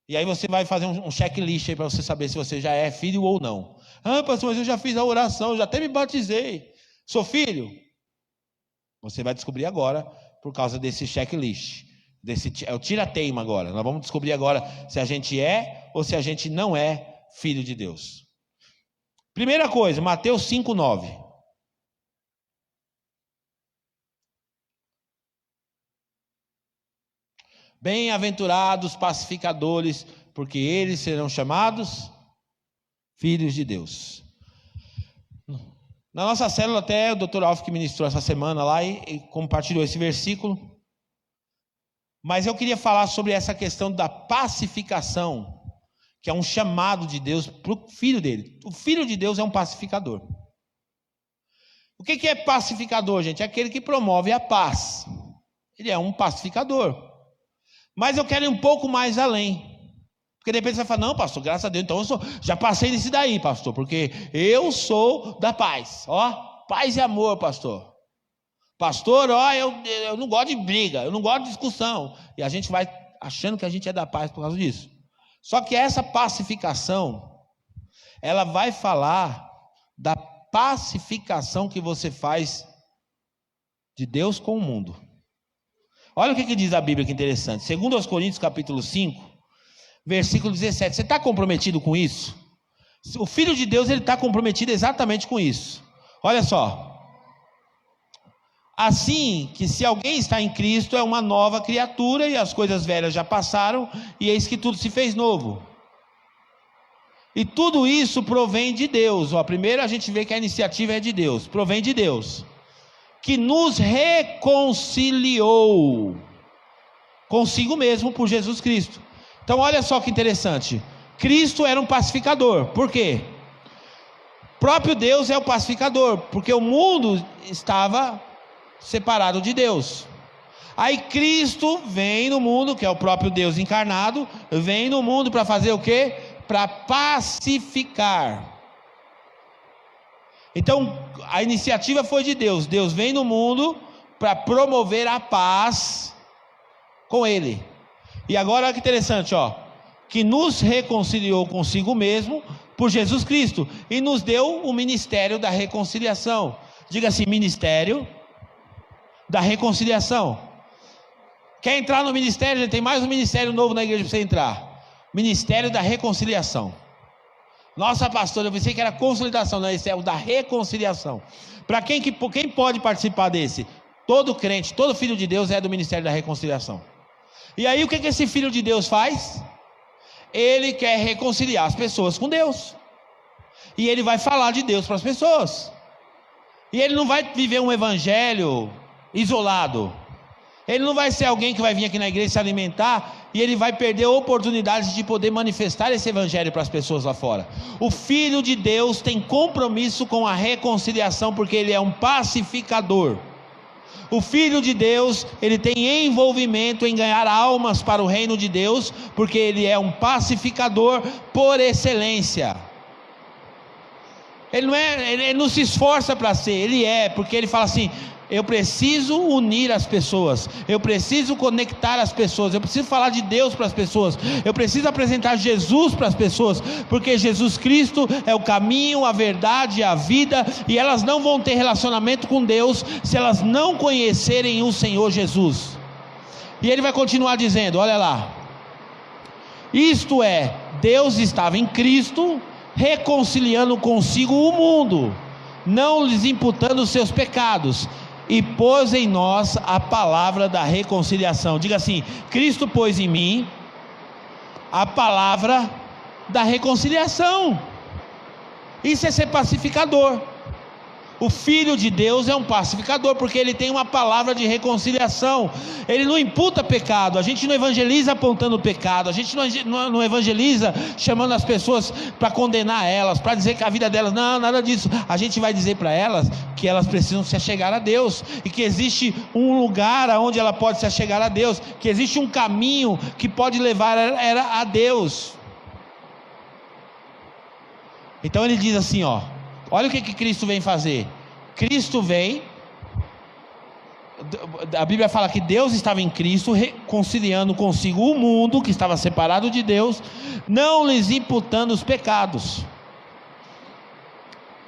E aí você vai fazer um checklist aí para você saber se você já é filho ou não. Ah, pastor, mas eu já fiz a oração, já até me batizei. Sou filho? Você vai descobrir agora, por causa desse checklist. É o tira-teima agora. Nós vamos descobrir agora se a gente é ou se a gente não é filho de Deus. Primeira coisa, Mateus 5:9. Bem-aventurados pacificadores, porque eles serão chamados filhos de Deus. Na nossa célula, até o Dr. Alf que ministrou essa semana lá e compartilhou esse versículo. Mas eu queria falar sobre essa questão da pacificação, que é um chamado de Deus para o filho dele. O filho de Deus é um pacificador. O que é pacificador, gente? É aquele que promove a paz. Ele é um pacificador. Mas eu quero ir um pouco mais além. Porque de repente você vai falar, não, pastor, graças a Deus, então já passei nesse daí, pastor, porque eu sou da paz. Ó, paz e amor, pastor. Pastor, ó, eu não gosto de briga, eu não gosto de discussão. E a gente vai achando que a gente é da paz por causa disso. Só que essa pacificação, ela vai falar da pacificação que você faz de Deus com o mundo. Olha o que diz a Bíblia, que interessante. Segundo aos Coríntios, capítulo 5, versículo 17. Você está comprometido com isso? O Filho de Deus, ele está comprometido exatamente com isso. Olha só. Assim que se alguém está em Cristo, é uma nova criatura, e as coisas velhas já passaram, e eis que tudo se fez novo. E tudo isso provém de Deus. Ó, primeiro a gente vê que a iniciativa é de Deus, provém de Deus, que nos reconciliou consigo mesmo por Jesus Cristo. Então olha só que interessante. Cristo era um pacificador. Por quê? O próprio Deus é o pacificador, porque o mundo estava separado de Deus. Aí Cristo vem no mundo, que é o próprio Deus encarnado, vem no mundo para fazer o quê? Para pacificar. Então, a iniciativa foi de Deus. Deus vem no mundo para promover a paz com Ele. E agora, olha que interessante, ó. Que nos reconciliou consigo mesmo por Jesus Cristo. E nos deu o ministério da reconciliação. Diga assim, ministério da reconciliação. Quer entrar no ministério? Tem mais um ministério novo na igreja para você entrar. Ministério da reconciliação. Nossa, pastor, eu pensei que era consolidação. Não, esse é o da reconciliação. Para quem pode participar desse? Todo crente, todo filho de Deus é do ministério da reconciliação. E aí o que esse filho de Deus faz? Ele quer reconciliar as pessoas com Deus. E ele vai falar de Deus para as pessoas. E ele não vai viver um evangelho isolado. Ele não vai ser alguém que vai vir aqui na igreja se alimentar e ele vai perder oportunidades de poder manifestar esse evangelho para as pessoas lá fora. O Filho de Deus tem compromisso com a reconciliação, porque ele é um pacificador. O Filho de Deus, ele tem envolvimento em ganhar almas para o reino de Deus, porque ele é um pacificador por excelência. Ele não se esforça para ser, ele é, porque ele fala assim: eu preciso unir as pessoas, eu preciso conectar as pessoas, eu preciso falar de Deus para as pessoas, eu preciso apresentar Jesus para as pessoas, porque Jesus Cristo é o caminho, a verdade e a vida, e elas não vão ter relacionamento com Deus se elas não conhecerem o Senhor Jesus. E ele vai continuar dizendo, olha lá, isto é, Deus estava em Cristo, reconciliando consigo o mundo, não lhes imputando os seus pecados, e pôs em nós a palavra da reconciliação. Diga assim: Cristo pôs em mim a palavra da reconciliação. Isso é ser pacificador. O Filho de Deus é um pacificador, porque ele tem uma palavra de reconciliação. Ele não imputa pecado. A gente não evangeliza apontando o pecado. A gente não evangeliza chamando as pessoas para condenar elas, para dizer que a vida delas, não, nada disso. A gente vai dizer para elas que elas precisam se achegar a Deus, e que existe um lugar onde ela pode se achegar a Deus, que existe um caminho que pode levar ela a Deus. Então ele diz assim, olha o que Cristo vem fazer. Cristo vem, a Bíblia fala que Deus estava em Cristo, reconciliando consigo o mundo que estava separado de Deus, não lhes imputando os pecados.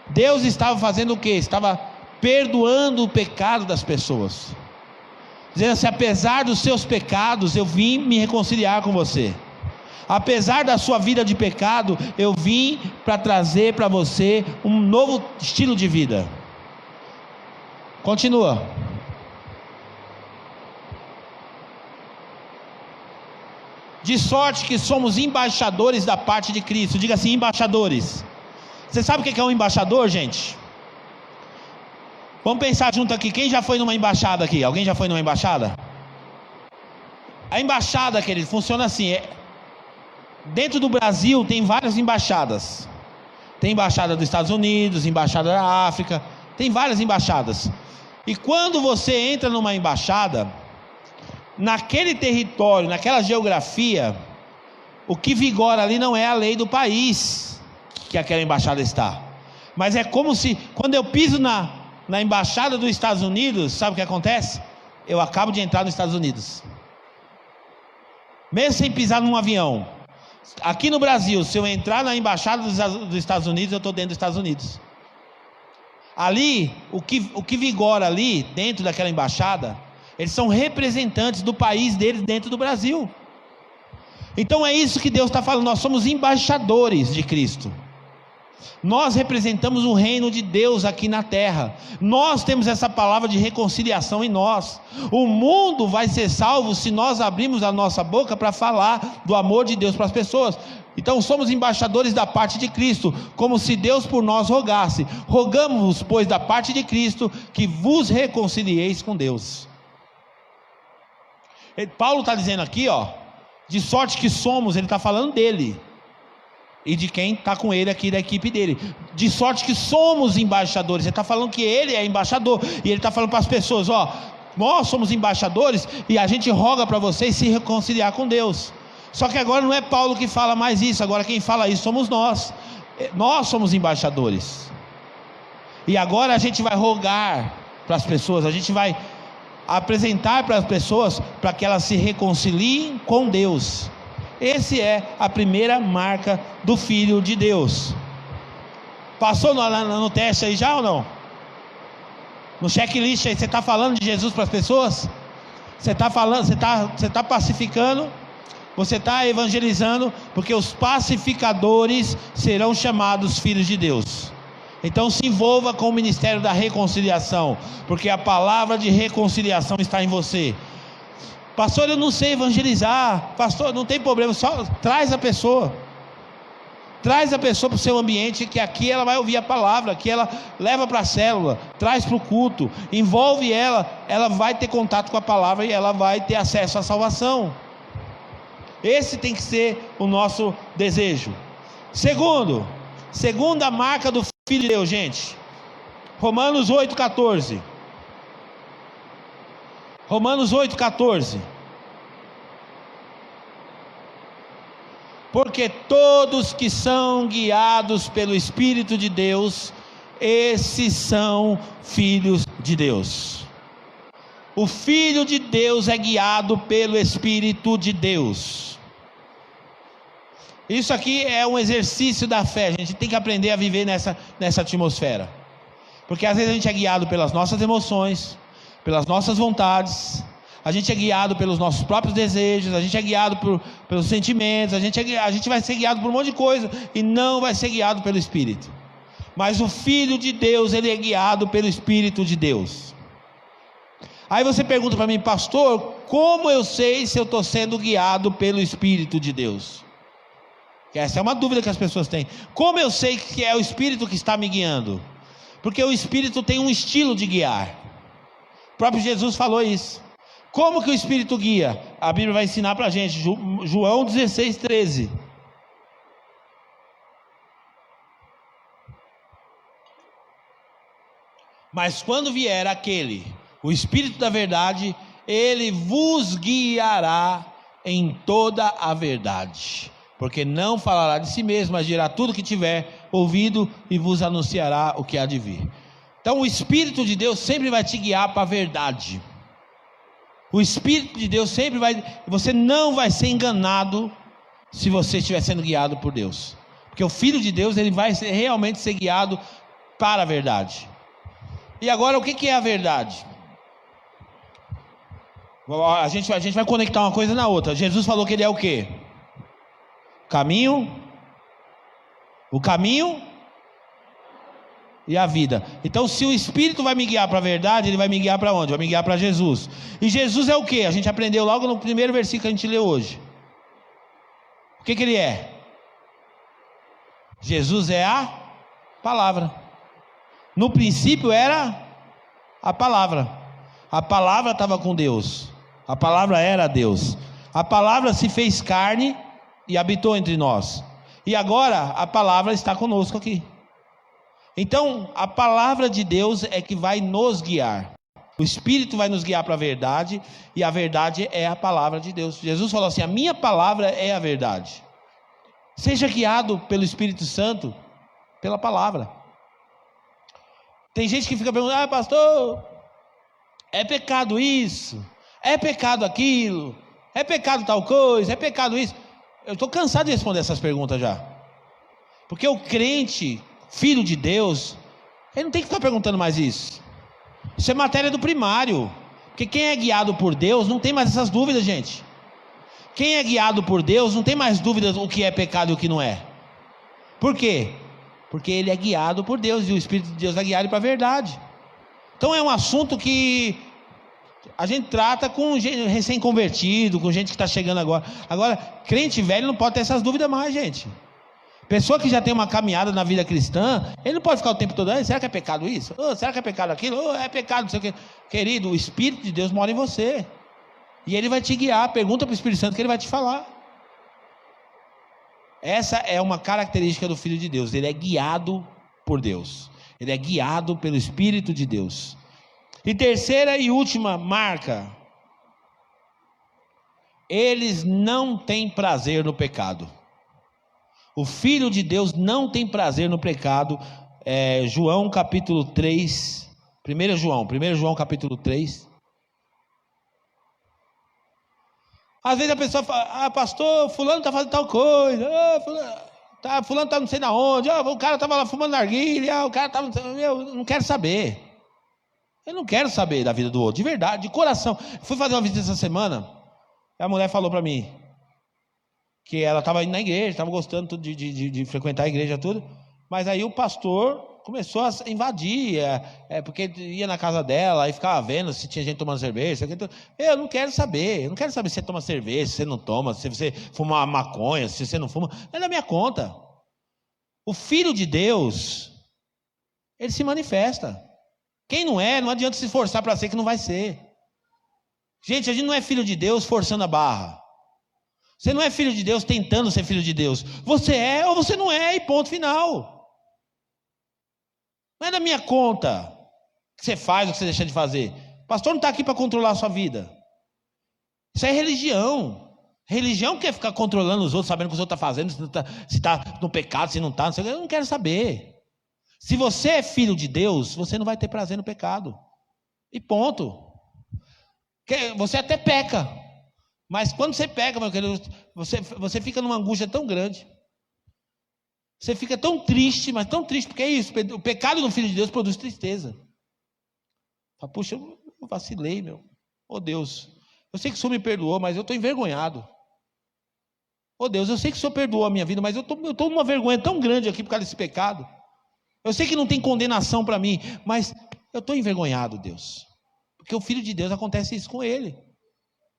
Deus estava fazendo o quê? Estava perdoando o pecado das pessoas, dizendo assim: apesar dos seus pecados, eu vim me reconciliar com você. Apesar da sua vida de pecado, eu vim para trazer para você um novo estilo de vida. Continua. De sorte que somos embaixadores da parte de Cristo. Diga assim: embaixadores. Você sabe o que é um embaixador, gente? Vamos pensar junto aqui. Quem já foi numa embaixada aqui? Alguém já foi numa embaixada? A embaixada, querido, funciona assim. Dentro do Brasil tem várias embaixadas. Tem embaixada dos Estados Unidos, embaixada da África, tem várias embaixadas. E quando você entra numa embaixada, naquele território, naquela geografia, o que vigora ali não é a lei do país que aquela embaixada está, mas é como se, quando eu piso na embaixada dos Estados Unidos, sabe o que acontece? Eu acabo de entrar nos Estados Unidos, mesmo sem pisar num avião. Aqui no Brasil, se eu entrar na embaixada dos Estados Unidos, eu estou dentro dos Estados Unidos. Ali, o que vigora ali, dentro daquela embaixada, eles são representantes do país deles dentro do Brasil. Então é isso que Deus está falando. Nós somos embaixadores de Cristo. Nós representamos o reino de Deus aqui na terra. Nós temos essa palavra de reconciliação em nós. O mundo vai ser salvo se nós abrirmos a nossa boca para falar do amor de Deus para as pessoas. Então somos embaixadores da parte de Cristo, como se Deus por nós rogasse. Rogamos, pois, da parte de Cristo, que vos reconcilieis com Deus. Paulo está dizendo aqui, de sorte que somos, ele está falando dele e de quem está com ele aqui, da equipe dele. De sorte que somos embaixadores. Ele está falando que ele é embaixador, e ele está falando para as pessoas: nós somos embaixadores, e a gente roga para vocês se reconciliar com Deus. Só que agora não é Paulo que fala mais isso, agora quem fala isso somos nós. Nós somos embaixadores, e agora a gente vai rogar para as pessoas, a gente vai apresentar para as pessoas, para que elas se reconciliem com Deus. Essa é a primeira marca do Filho de Deus. Passou no teste aí já ou não? No checklist aí, você está falando de Jesus para as pessoas? Você está falando, você está pacificando, você está evangelizando, porque os pacificadores serão chamados filhos de Deus. Então se envolva com o ministério da reconciliação, porque a palavra de reconciliação está em você. Pastor, eu não sei evangelizar. Pastor, não tem problema, só traz a pessoa. Traz a pessoa para o seu ambiente, que aqui ela vai ouvir a palavra, que ela leva para a célula, traz para o culto, envolve ela vai ter contato com a palavra e ela vai ter acesso à salvação. Esse tem que ser o nosso desejo. Segunda marca do Filho de Deus, gente. Romanos 8,14. Romanos 8,14. Porque todos que são guiados pelo Espírito de Deus, esses são filhos de Deus. O Filho de Deus é guiado pelo Espírito de Deus. Isso aqui é um exercício da fé. A gente tem que aprender a viver nessa atmosfera. Porque às vezes a gente é guiado pelas nossas emoções, pelas nossas vontades, a gente é guiado pelos nossos próprios desejos, a gente é guiado pelos sentimentos, a gente vai ser guiado por um monte de coisa e não vai ser guiado pelo Espírito. Mas o Filho de Deus, ele é guiado pelo Espírito de Deus. Aí você pergunta para mim: pastor, como eu sei se eu estou sendo guiado pelo Espírito de Deus? Essa é uma dúvida que as pessoas têm. Como eu sei que é o Espírito que está me guiando? Porque o Espírito tem um estilo de guiar. O próprio Jesus falou isso. Como que o Espírito guia? A Bíblia vai ensinar para a gente, João 16:13. Mas quando vier aquele, o Espírito da verdade, ele vos guiará em toda a verdade. Porque não falará de si mesmo, mas dirá tudo que tiver ouvido e vos anunciará o que há de vir. Então o Espírito de Deus sempre vai te guiar para a verdade. O Espírito de Deus sempre vai... Você não vai ser enganado se você estiver sendo guiado por Deus. Porque o Filho de Deus, ele vai realmente ser guiado para a verdade. E agora, o que é a verdade? A gente vai conectar uma coisa na outra. Jesus falou que ele é o quê? O caminho e a vida. Então, se o Espírito vai me guiar para a verdade, ele vai me guiar para onde? Vai me guiar para Jesus. E Jesus é o quê? A gente aprendeu logo no primeiro versículo que a gente leu hoje. O que ele é? Jesus é a palavra. No princípio era a palavra. A palavra estava com Deus. A palavra era Deus. A palavra se fez carne e habitou entre nós. E agora a palavra está conosco aqui. Então a palavra de Deus é que vai nos guiar. O Espírito vai nos guiar para a verdade. E a verdade é a palavra de Deus. Jesus falou assim: a minha palavra é a verdade. Seja guiado pelo Espírito Santo, pela palavra. Tem gente que fica perguntando: pastor, é pecado isso? É pecado aquilo? É pecado tal coisa? É pecado isso? Eu estou cansado de responder essas perguntas já. Porque o crente, filho de Deus, ele não tem que ficar perguntando mais isso. Isso é matéria do primário. Porque quem é guiado por Deus não tem mais essas dúvidas, gente. Quem é guiado por Deus não tem mais dúvidas o que é pecado e o que não é. Por quê? Porque ele é guiado por Deus e o Espírito de Deus vai guiar ele para a verdade. Então é um assunto que a gente trata com gente recém-convertido, com gente que está chegando agora. Agora, crente velho não pode ter essas dúvidas mais, gente. Pessoa que já tem uma caminhada na vida cristã, ele não pode ficar o tempo todo: será que é pecado isso? Será que é pecado aquilo? É pecado não sei o quê. Querido, o Espírito de Deus mora em você. E ele vai te guiar. Pergunta para o Espírito Santo que ele vai te falar. Essa é uma característica do Filho de Deus. Ele é guiado por Deus. Ele é guiado pelo Espírito de Deus. E terceira e última marca: eles não têm prazer no pecado. O Filho de Deus não tem prazer no pecado. João capítulo 3. 1 João capítulo 3. Às vezes a pessoa fala: pastor, fulano está fazendo tal coisa, fulano está não sei na onde, o cara estava lá fumando narguilha, o cara estava... Eu não quero saber. Eu não quero saber da vida do outro, de verdade, de coração. Fui fazer uma visita essa semana, e a mulher falou para mim que ela estava indo na igreja, estava gostando de frequentar a igreja, tudo, mas aí o pastor começou a invadir, porque ia na casa dela e ficava vendo se tinha gente tomando cerveja. Eu não quero saber se você toma cerveja, se você não toma, se você fuma uma maconha, se você não fuma, não é da minha conta. O Filho de Deus, ele se manifesta. Quem não é, não adianta se esforçar para ser, que não vai ser. Gente, a gente não é filho de Deus forçando a barra. Você não é filho de Deus tentando ser filho de Deus. Você é ou você não é, e ponto final. Não é da minha conta o que você faz, o que você deixa de fazer. O pastor não está aqui para controlar a sua vida. Isso é religião. Religião quer ficar controlando os outros, sabendo o que os outros estão fazendo, se está no pecado, se não está. Eu não quero saber. Se você é filho de Deus, você não vai ter prazer no pecado. E ponto. Você até peca. Mas quando você peca, meu querido, você fica numa angústia tão grande. Você fica tão triste, mas tão triste, porque é isso. O pecado do Filho de Deus produz tristeza. Fala: puxa, eu vacilei, meu. Oh Deus, eu sei que o Senhor me perdoou, mas eu estou envergonhado. Oh Deus, eu sei que o Senhor perdoou a minha vida, mas eu estou numa vergonha tão grande aqui por causa desse pecado. Eu sei que não tem condenação para mim, mas eu estou envergonhado, Deus. Porque o Filho de Deus, acontece isso com ele,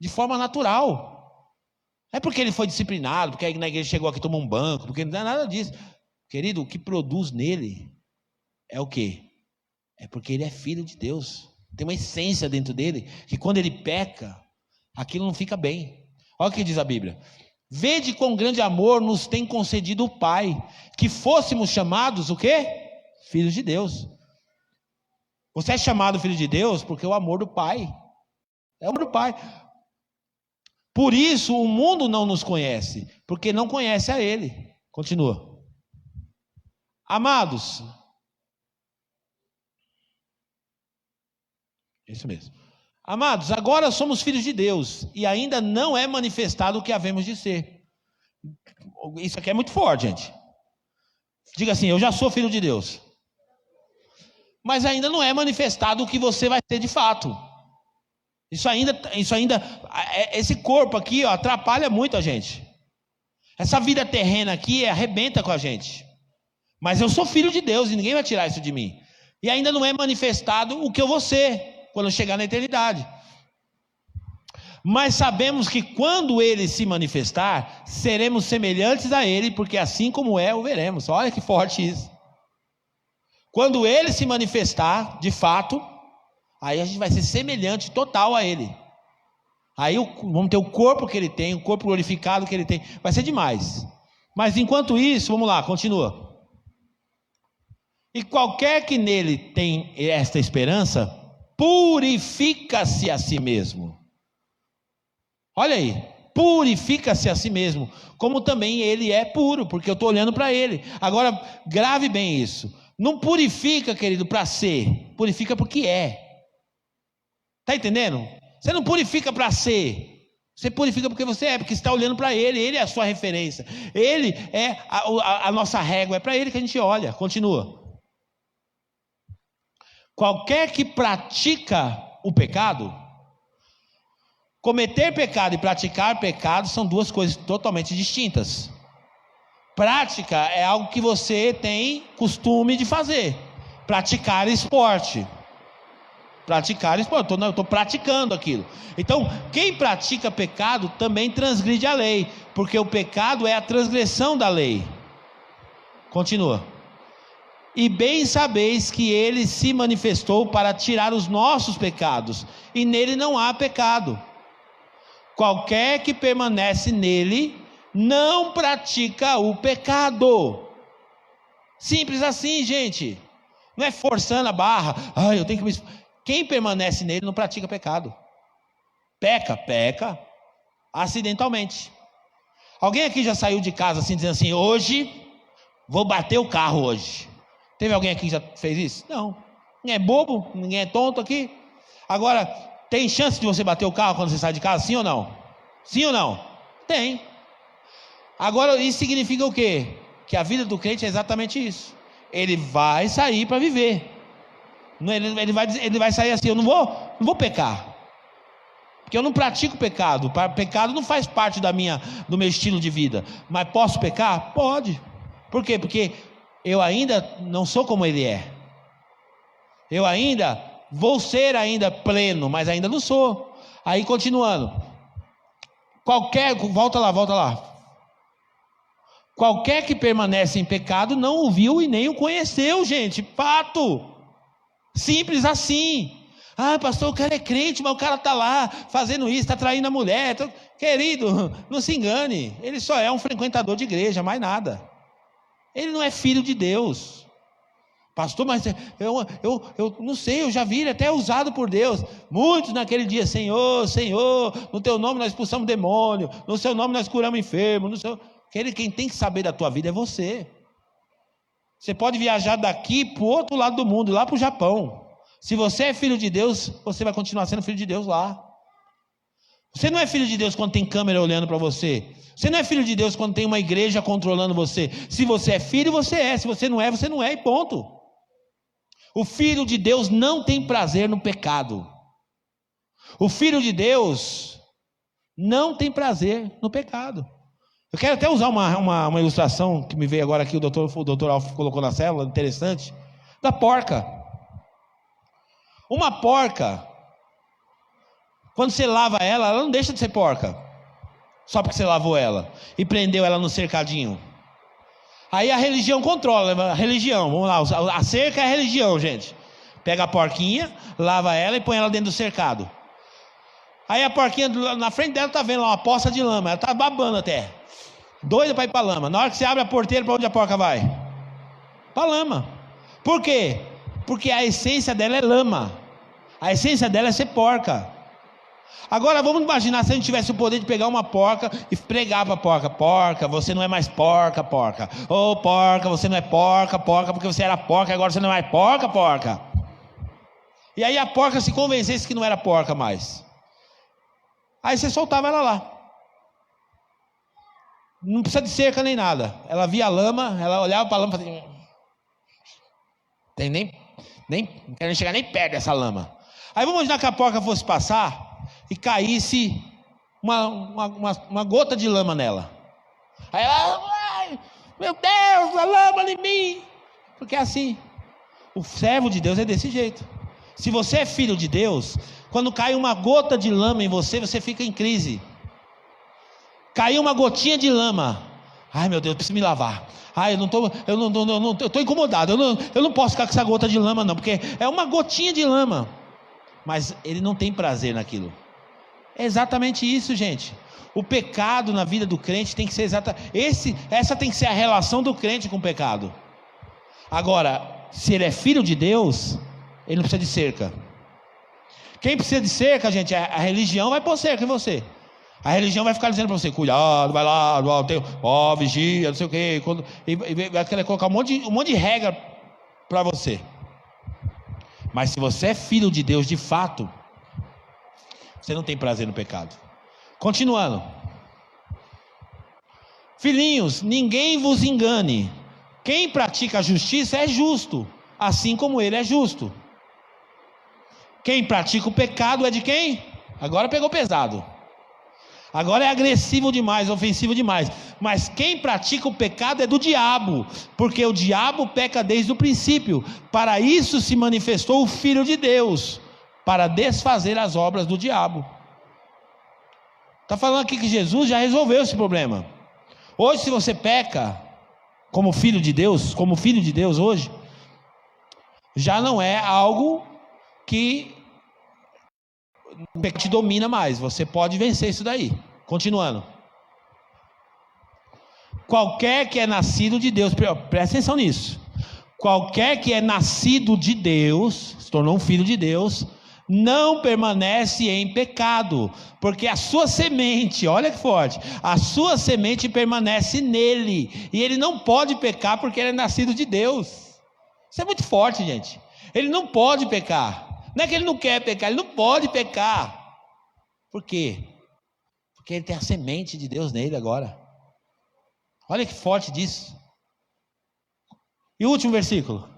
de forma natural. Não é porque ele foi disciplinado, porque na igreja chegou aqui e tomou um banco, porque não é nada disso. Querido, o que produz nele é o quê? É porque ele é filho de Deus. Tem uma essência dentro dele, que quando ele peca, aquilo não fica bem. Olha o que diz a Bíblia. Vede quão grande amor nos tem concedido o Pai, que fôssemos chamados o quê? Filhos de Deus. Você é chamado filho de Deus porque é o amor do Pai. É o amor do Pai. Por isso o mundo não nos conhece, porque não conhece a Ele. Continua. Amados. Isso mesmo. Amados, agora somos filhos de Deus e ainda não é manifestado o que havemos de ser. Isso aqui é muito forte, gente. Diga assim, eu já sou filho de Deus. Mas ainda não é manifestado o que você vai ser de fato. Esse corpo aqui, ó, atrapalha muito a gente. Essa vida terrena aqui arrebenta com a gente. Mas eu sou filho de Deus e ninguém vai tirar isso de mim. E ainda não é manifestado o que eu vou ser quando eu chegar na eternidade. Mas sabemos que quando Ele se manifestar, seremos semelhantes a Ele, porque assim como é, o veremos. Olha que forte isso. Quando Ele se manifestar, de fato, aí a gente vai ser semelhante total a Ele. Aí vamos ter o corpo que Ele tem, o corpo glorificado que Ele tem. Vai ser demais. Mas enquanto isso, vamos lá, continua. E qualquer que nele tem esta esperança, purifica-se a si mesmo. Olha aí, purifica-se a si mesmo, como também ele é puro, porque eu estou olhando para ele. Agora, grave bem isso. Não purifica, querido, para ser, purifica porque é. Está entendendo? Você não purifica para ser, você purifica porque você é, porque você está olhando para ele, ele é a sua referência, ele é a nossa régua, é para ele que a gente olha. Continua. Qualquer que pratica o pecado, cometer pecado e praticar pecado são duas coisas totalmente distintas. Prática é algo que você tem costume de fazer. Praticar esporte. Praticar esporte. Eu estou praticando aquilo. Então, quem pratica pecado também transgride a lei, porque o pecado é a transgressão da lei. Continua. E bem sabeis que ele se manifestou para tirar os nossos pecados, e nele não há pecado. Qualquer que permanece nele, não pratica o pecado. Simples assim, gente. Não é forçando a barra. Eu tenho que me... Quem permanece nele não pratica pecado. Peca acidentalmente. Alguém aqui já saiu de casa assim, dizendo assim, hoje vou bater o carro hoje. Teve alguém aqui que já fez isso? Não. Ninguém é bobo, ninguém é tonto aqui. Agora, tem chance de você bater o carro quando você sai de casa? Sim ou não? Sim ou não? Tem. Agora, isso significa o quê? Que a vida do crente é exatamente isso. Ele vai sair para viver. Ele vai sair assim, eu não vou pecar. Porque eu não pratico pecado. Pecado não faz parte do meu estilo de vida. Mas posso pecar? Pode. Por quê? Porque eu ainda não sou como ele é. Eu ainda vou ser ainda pleno, mas ainda não sou. Aí continuando. Volta lá. Qualquer que permanece em pecado não o viu e nem o conheceu, gente. Fato. Simples assim. Pastor, o cara é crente, mas o cara está lá fazendo isso, está traindo a mulher. Querido, não se engane. Ele só é um frequentador de igreja, mais nada. Ele não é filho de Deus. Pastor, mas eu não sei, eu já vi ele até usado por Deus. Muitos naquele dia, Senhor, no teu nome nós expulsamos demônio, no seu nome nós curamos enfermo. Quem tem que saber da tua vida é você. Você pode viajar daqui para o outro lado do mundo, lá para o Japão. Se você é filho de Deus, você vai continuar sendo filho de Deus lá. Você não é filho de Deus quando tem câmera olhando para você. Você não é filho de Deus quando tem uma igreja controlando você. Se você é filho, você é. Se você não é, você não é, e ponto. O filho de Deus não tem prazer no pecado. O filho de Deus não tem prazer no pecado. Eu quero até usar uma ilustração que me veio agora aqui, o doutor Alf colocou na célula, interessante, da porca. Uma porca, quando você lava ela não deixa de ser porca, só porque você lavou ela e prendeu ela no cercadinho. Aí a religião controla, a religião, vamos lá, a cerca é a religião, gente. Pega a porquinha, lava ela e põe ela dentro do cercado. Aí a porquinha na frente dela tá vendo lá uma poça de lama, ela tá babando até, doida para ir para a lama. Na hora que você abre a porteira, para onde a porca vai? Para a lama. Por quê? Porque a essência dela é lama. A essência dela é ser porca. Agora vamos imaginar se a gente tivesse o poder de pegar uma porca e pregar para a porca: porca, você não é mais porca, porca. Ô porca, você não é porca, porca, porque você era porca, agora você não é mais porca, porca. E aí a porca se convencesse que não era porca mais. Aí você soltava ela lá. Não precisa de cerca nem nada. Ela via a lama, ela olhava para a lama e fazia: tem não quero chegar nem perto dessa lama. Aí vamos imaginar que a porca fosse passar e caísse uma gota de lama nela. Aí ela: ai, meu Deus, a lama em mim. Porque é assim. O servo de Deus é desse jeito. Se você é filho de Deus, quando cai uma gota de lama em você, você fica em crise. Caiu uma gotinha de lama. Ai meu Deus, eu preciso me lavar. Ai, eu estou incomodado. Eu não posso ficar com essa gota de lama não, porque é uma gotinha de lama. Mas ele não tem prazer naquilo. É exatamente isso, gente. O pecado na vida do crente tem que ser essa tem que ser a relação do crente com o pecado. Agora, se ele é filho de Deus, ele não precisa de cerca. Quem precisa de cerca, gente, a religião vai pôr cerca em você. A religião vai ficar dizendo para você: cuidado, vai lá, vigia, não sei o quê. E vai querer colocar um monte de regra para você. Mas se você é filho de Deus de fato, você não tem prazer no pecado. Continuando. Filhinhos, ninguém vos engane. Quem pratica a justiça é justo, assim como ele é justo. Quem pratica o pecado é de quem? Agora pegou pesado. Agora é agressivo demais, ofensivo demais. Mas quem pratica o pecado é do diabo, porque o diabo peca desde o princípio. Para isso se manifestou o Filho de Deus, para desfazer as obras do diabo. Está falando aqui que Jesus já resolveu esse problema. Hoje, se você peca como filho de Deus hoje, já não é algo que o pecado te domina mais. Você pode vencer isso daí. Continuando. Qualquer que é nascido de Deus, presta atenção nisso. Qualquer que é nascido de Deus, se tornou um filho de Deus, não permanece em pecado, porque a sua semente, olha que forte, a sua semente permanece nele, e ele não pode pecar porque ele é nascido de Deus. Isso é muito forte, gente. Ele não pode pecar. Não é que ele não quer pecar, ele não pode pecar. Por quê? Porque ele tem a semente de Deus nele agora. Olha que forte disso. E o último versículo.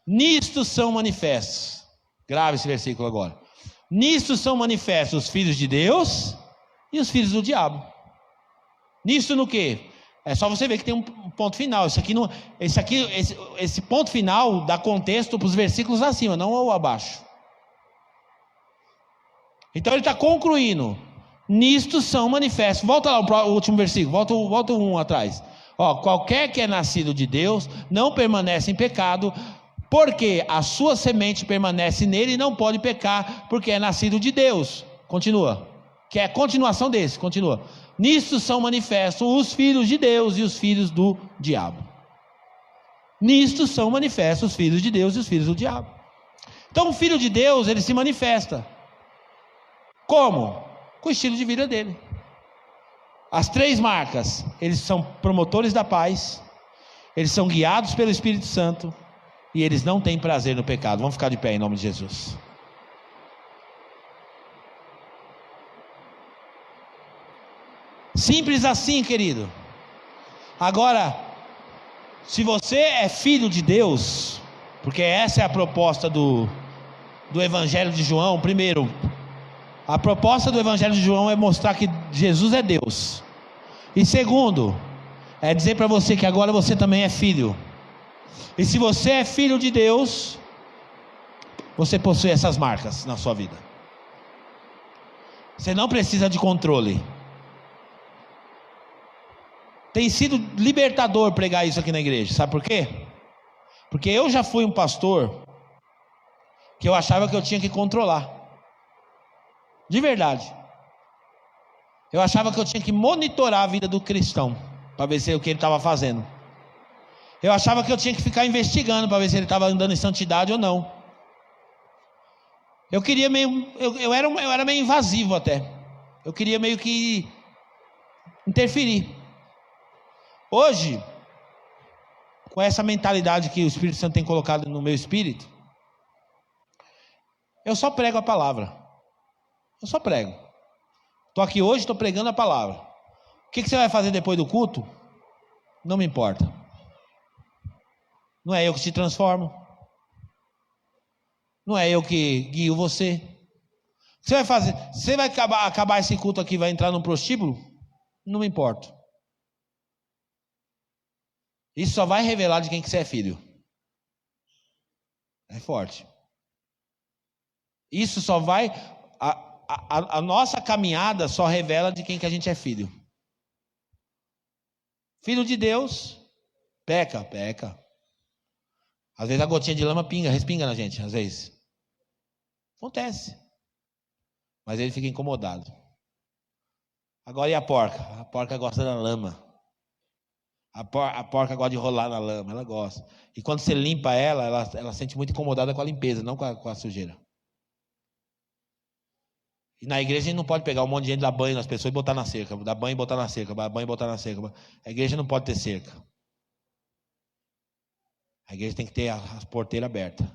Nisto são manifestos. Grave esse versículo agora. Nisto são manifestos os filhos de Deus e os filhos do diabo. Nisto no quê? É só você ver que tem um ponto final. Esse ponto final dá contexto para os versículos acima, não ao abaixo. Então ele está concluindo. Nisto são manifestos. Volta lá para o último versículo. Volta um atrás. Qualquer que é nascido de Deus não permanece em pecado, porque a sua semente permanece nele e não pode pecar, porque é nascido de Deus. Continua. Que é a continuação desse. Continua. Nisto são manifestos os filhos de Deus e os filhos do diabo. Nisto são manifestos os filhos de Deus e os filhos do diabo. Então o filho de Deus, ele se manifesta. Como? Com o estilo de vida dele. As 3 marcas: eles são promotores da paz, eles são guiados pelo Espírito Santo e eles não têm prazer no pecado. Vamos ficar de pé em nome de Jesus. Simples assim, querido. Agora, se você é filho de Deus, porque essa é a proposta do Evangelho de João. Primeiro, a proposta do Evangelho de João é mostrar que Jesus é Deus. E segundo, é dizer para você que agora você também é filho. E se você é filho de Deus, você possui essas marcas na sua vida. Você não precisa de controle. Tem sido libertador pregar isso aqui na igreja. Sabe por quê? Porque eu já fui um pastor que eu achava que eu tinha que controlar. De verdade. Eu achava que eu tinha que monitorar a vida do cristão, para ver se o que ele estava fazendo. Eu achava que eu tinha que ficar investigando para ver se ele estava andando em santidade ou não. Eu queria meio, eu era meio invasivo até. Eu queria meio que interferir. Hoje, com essa mentalidade que o Espírito Santo tem colocado no meu espírito, eu só prego a palavra. Eu só prego. Estou aqui hoje, estou pregando a palavra. O que você vai fazer depois do culto? Não me importa. Não é eu que te transformo. Não é eu que guio você. O que você vai fazer? Você vai acabar esse culto aqui e vai entrar num prostíbulo? Não me importa. Isso só vai revelar de quem que você é filho. É forte. Isso só vai... A nossa caminhada só revela de quem que a gente é filho. Filho de Deus, peca. Às vezes a gotinha de lama respinga na gente, às vezes. Acontece. Mas ele fica incomodado. Agora e a porca? A porca gosta da lama. A porca gosta de rolar na lama, ela gosta. E quando você limpa ela sente muito incomodada com a limpeza, não com a sujeira. E na igreja a gente não pode pegar um monte de gente, dar banho nas pessoas e botar na cerca. Dar banho e botar na cerca, dar banho e botar na cerca. A igreja não pode ter cerca. A igreja tem que ter as porteiras abertas.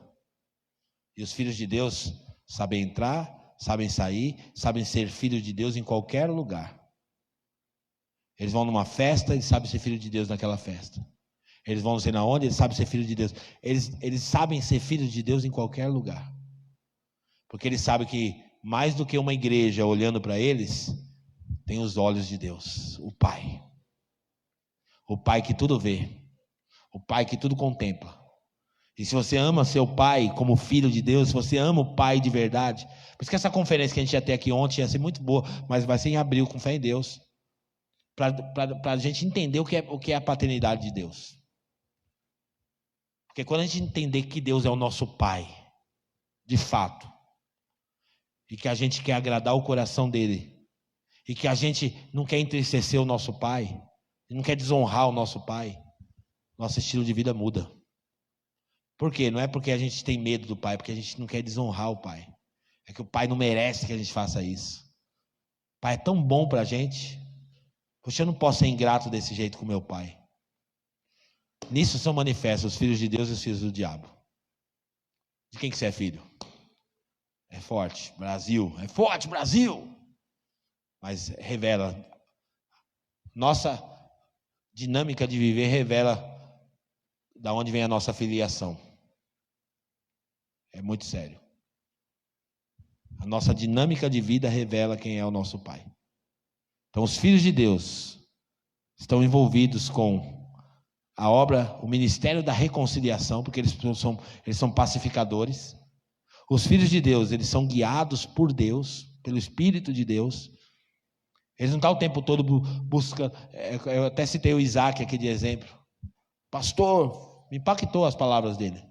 E os filhos de Deus sabem entrar, sabem sair, sabem ser filhos de Deus em qualquer lugar. Eles vão numa festa, eles sabem ser filho de Deus naquela festa. Eles vão não sei na onde, eles sabem ser filho de Deus. Eles sabem ser filhos de Deus em qualquer lugar. Porque eles sabem que mais do que uma igreja olhando para eles, tem os olhos de Deus, o Pai. O Pai que tudo vê. O Pai que tudo contempla. E se você ama seu pai como filho de Deus, se você ama o Pai de verdade, por isso que essa conferência que a gente ia ter aqui ontem ia ser muito boa, mas vai ser em abril, com fé em Deus, para a gente entender o que é a paternidade de Deus. Porque quando a gente entender que Deus é o nosso Pai, de fato, e que a gente quer agradar o coração dele, e que a gente não quer entristecer o nosso Pai, não quer desonrar o nosso Pai, nosso estilo de vida muda. Por quê? Não é porque a gente tem medo do Pai, porque a gente não quer desonrar o Pai. É que o Pai não merece que a gente faça isso. O Pai é tão bom para a gente. Poxa, eu não posso ser ingrato desse jeito com meu Pai. Nisso são manifestos os filhos de Deus e os filhos do diabo. De quem que você é filho? É forte, Brasil. É forte, Brasil. Mas revela. Nossa dinâmica de viver revela da onde vem a nossa filiação. É muito sério. A nossa dinâmica de vida revela quem é o nosso Pai. Então, os filhos de Deus estão envolvidos com a obra, o ministério da reconciliação, porque eles são pacificadores. Os filhos de Deus, eles são guiados por Deus, pelo Espírito de Deus. Eles não estão o tempo todo buscando. Eu até citei o Isaac aqui de exemplo. Pastor, me impactou as palavras dele.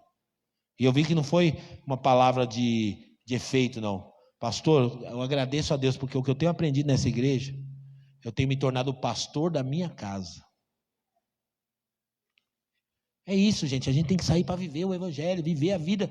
E eu vi que não foi uma palavra de efeito, não. Pastor, eu agradeço a Deus, porque o que eu tenho aprendido nessa igreja, eu tenho me tornado o pastor da minha casa. É isso, gente. A gente tem que sair para viver o evangelho, viver a vida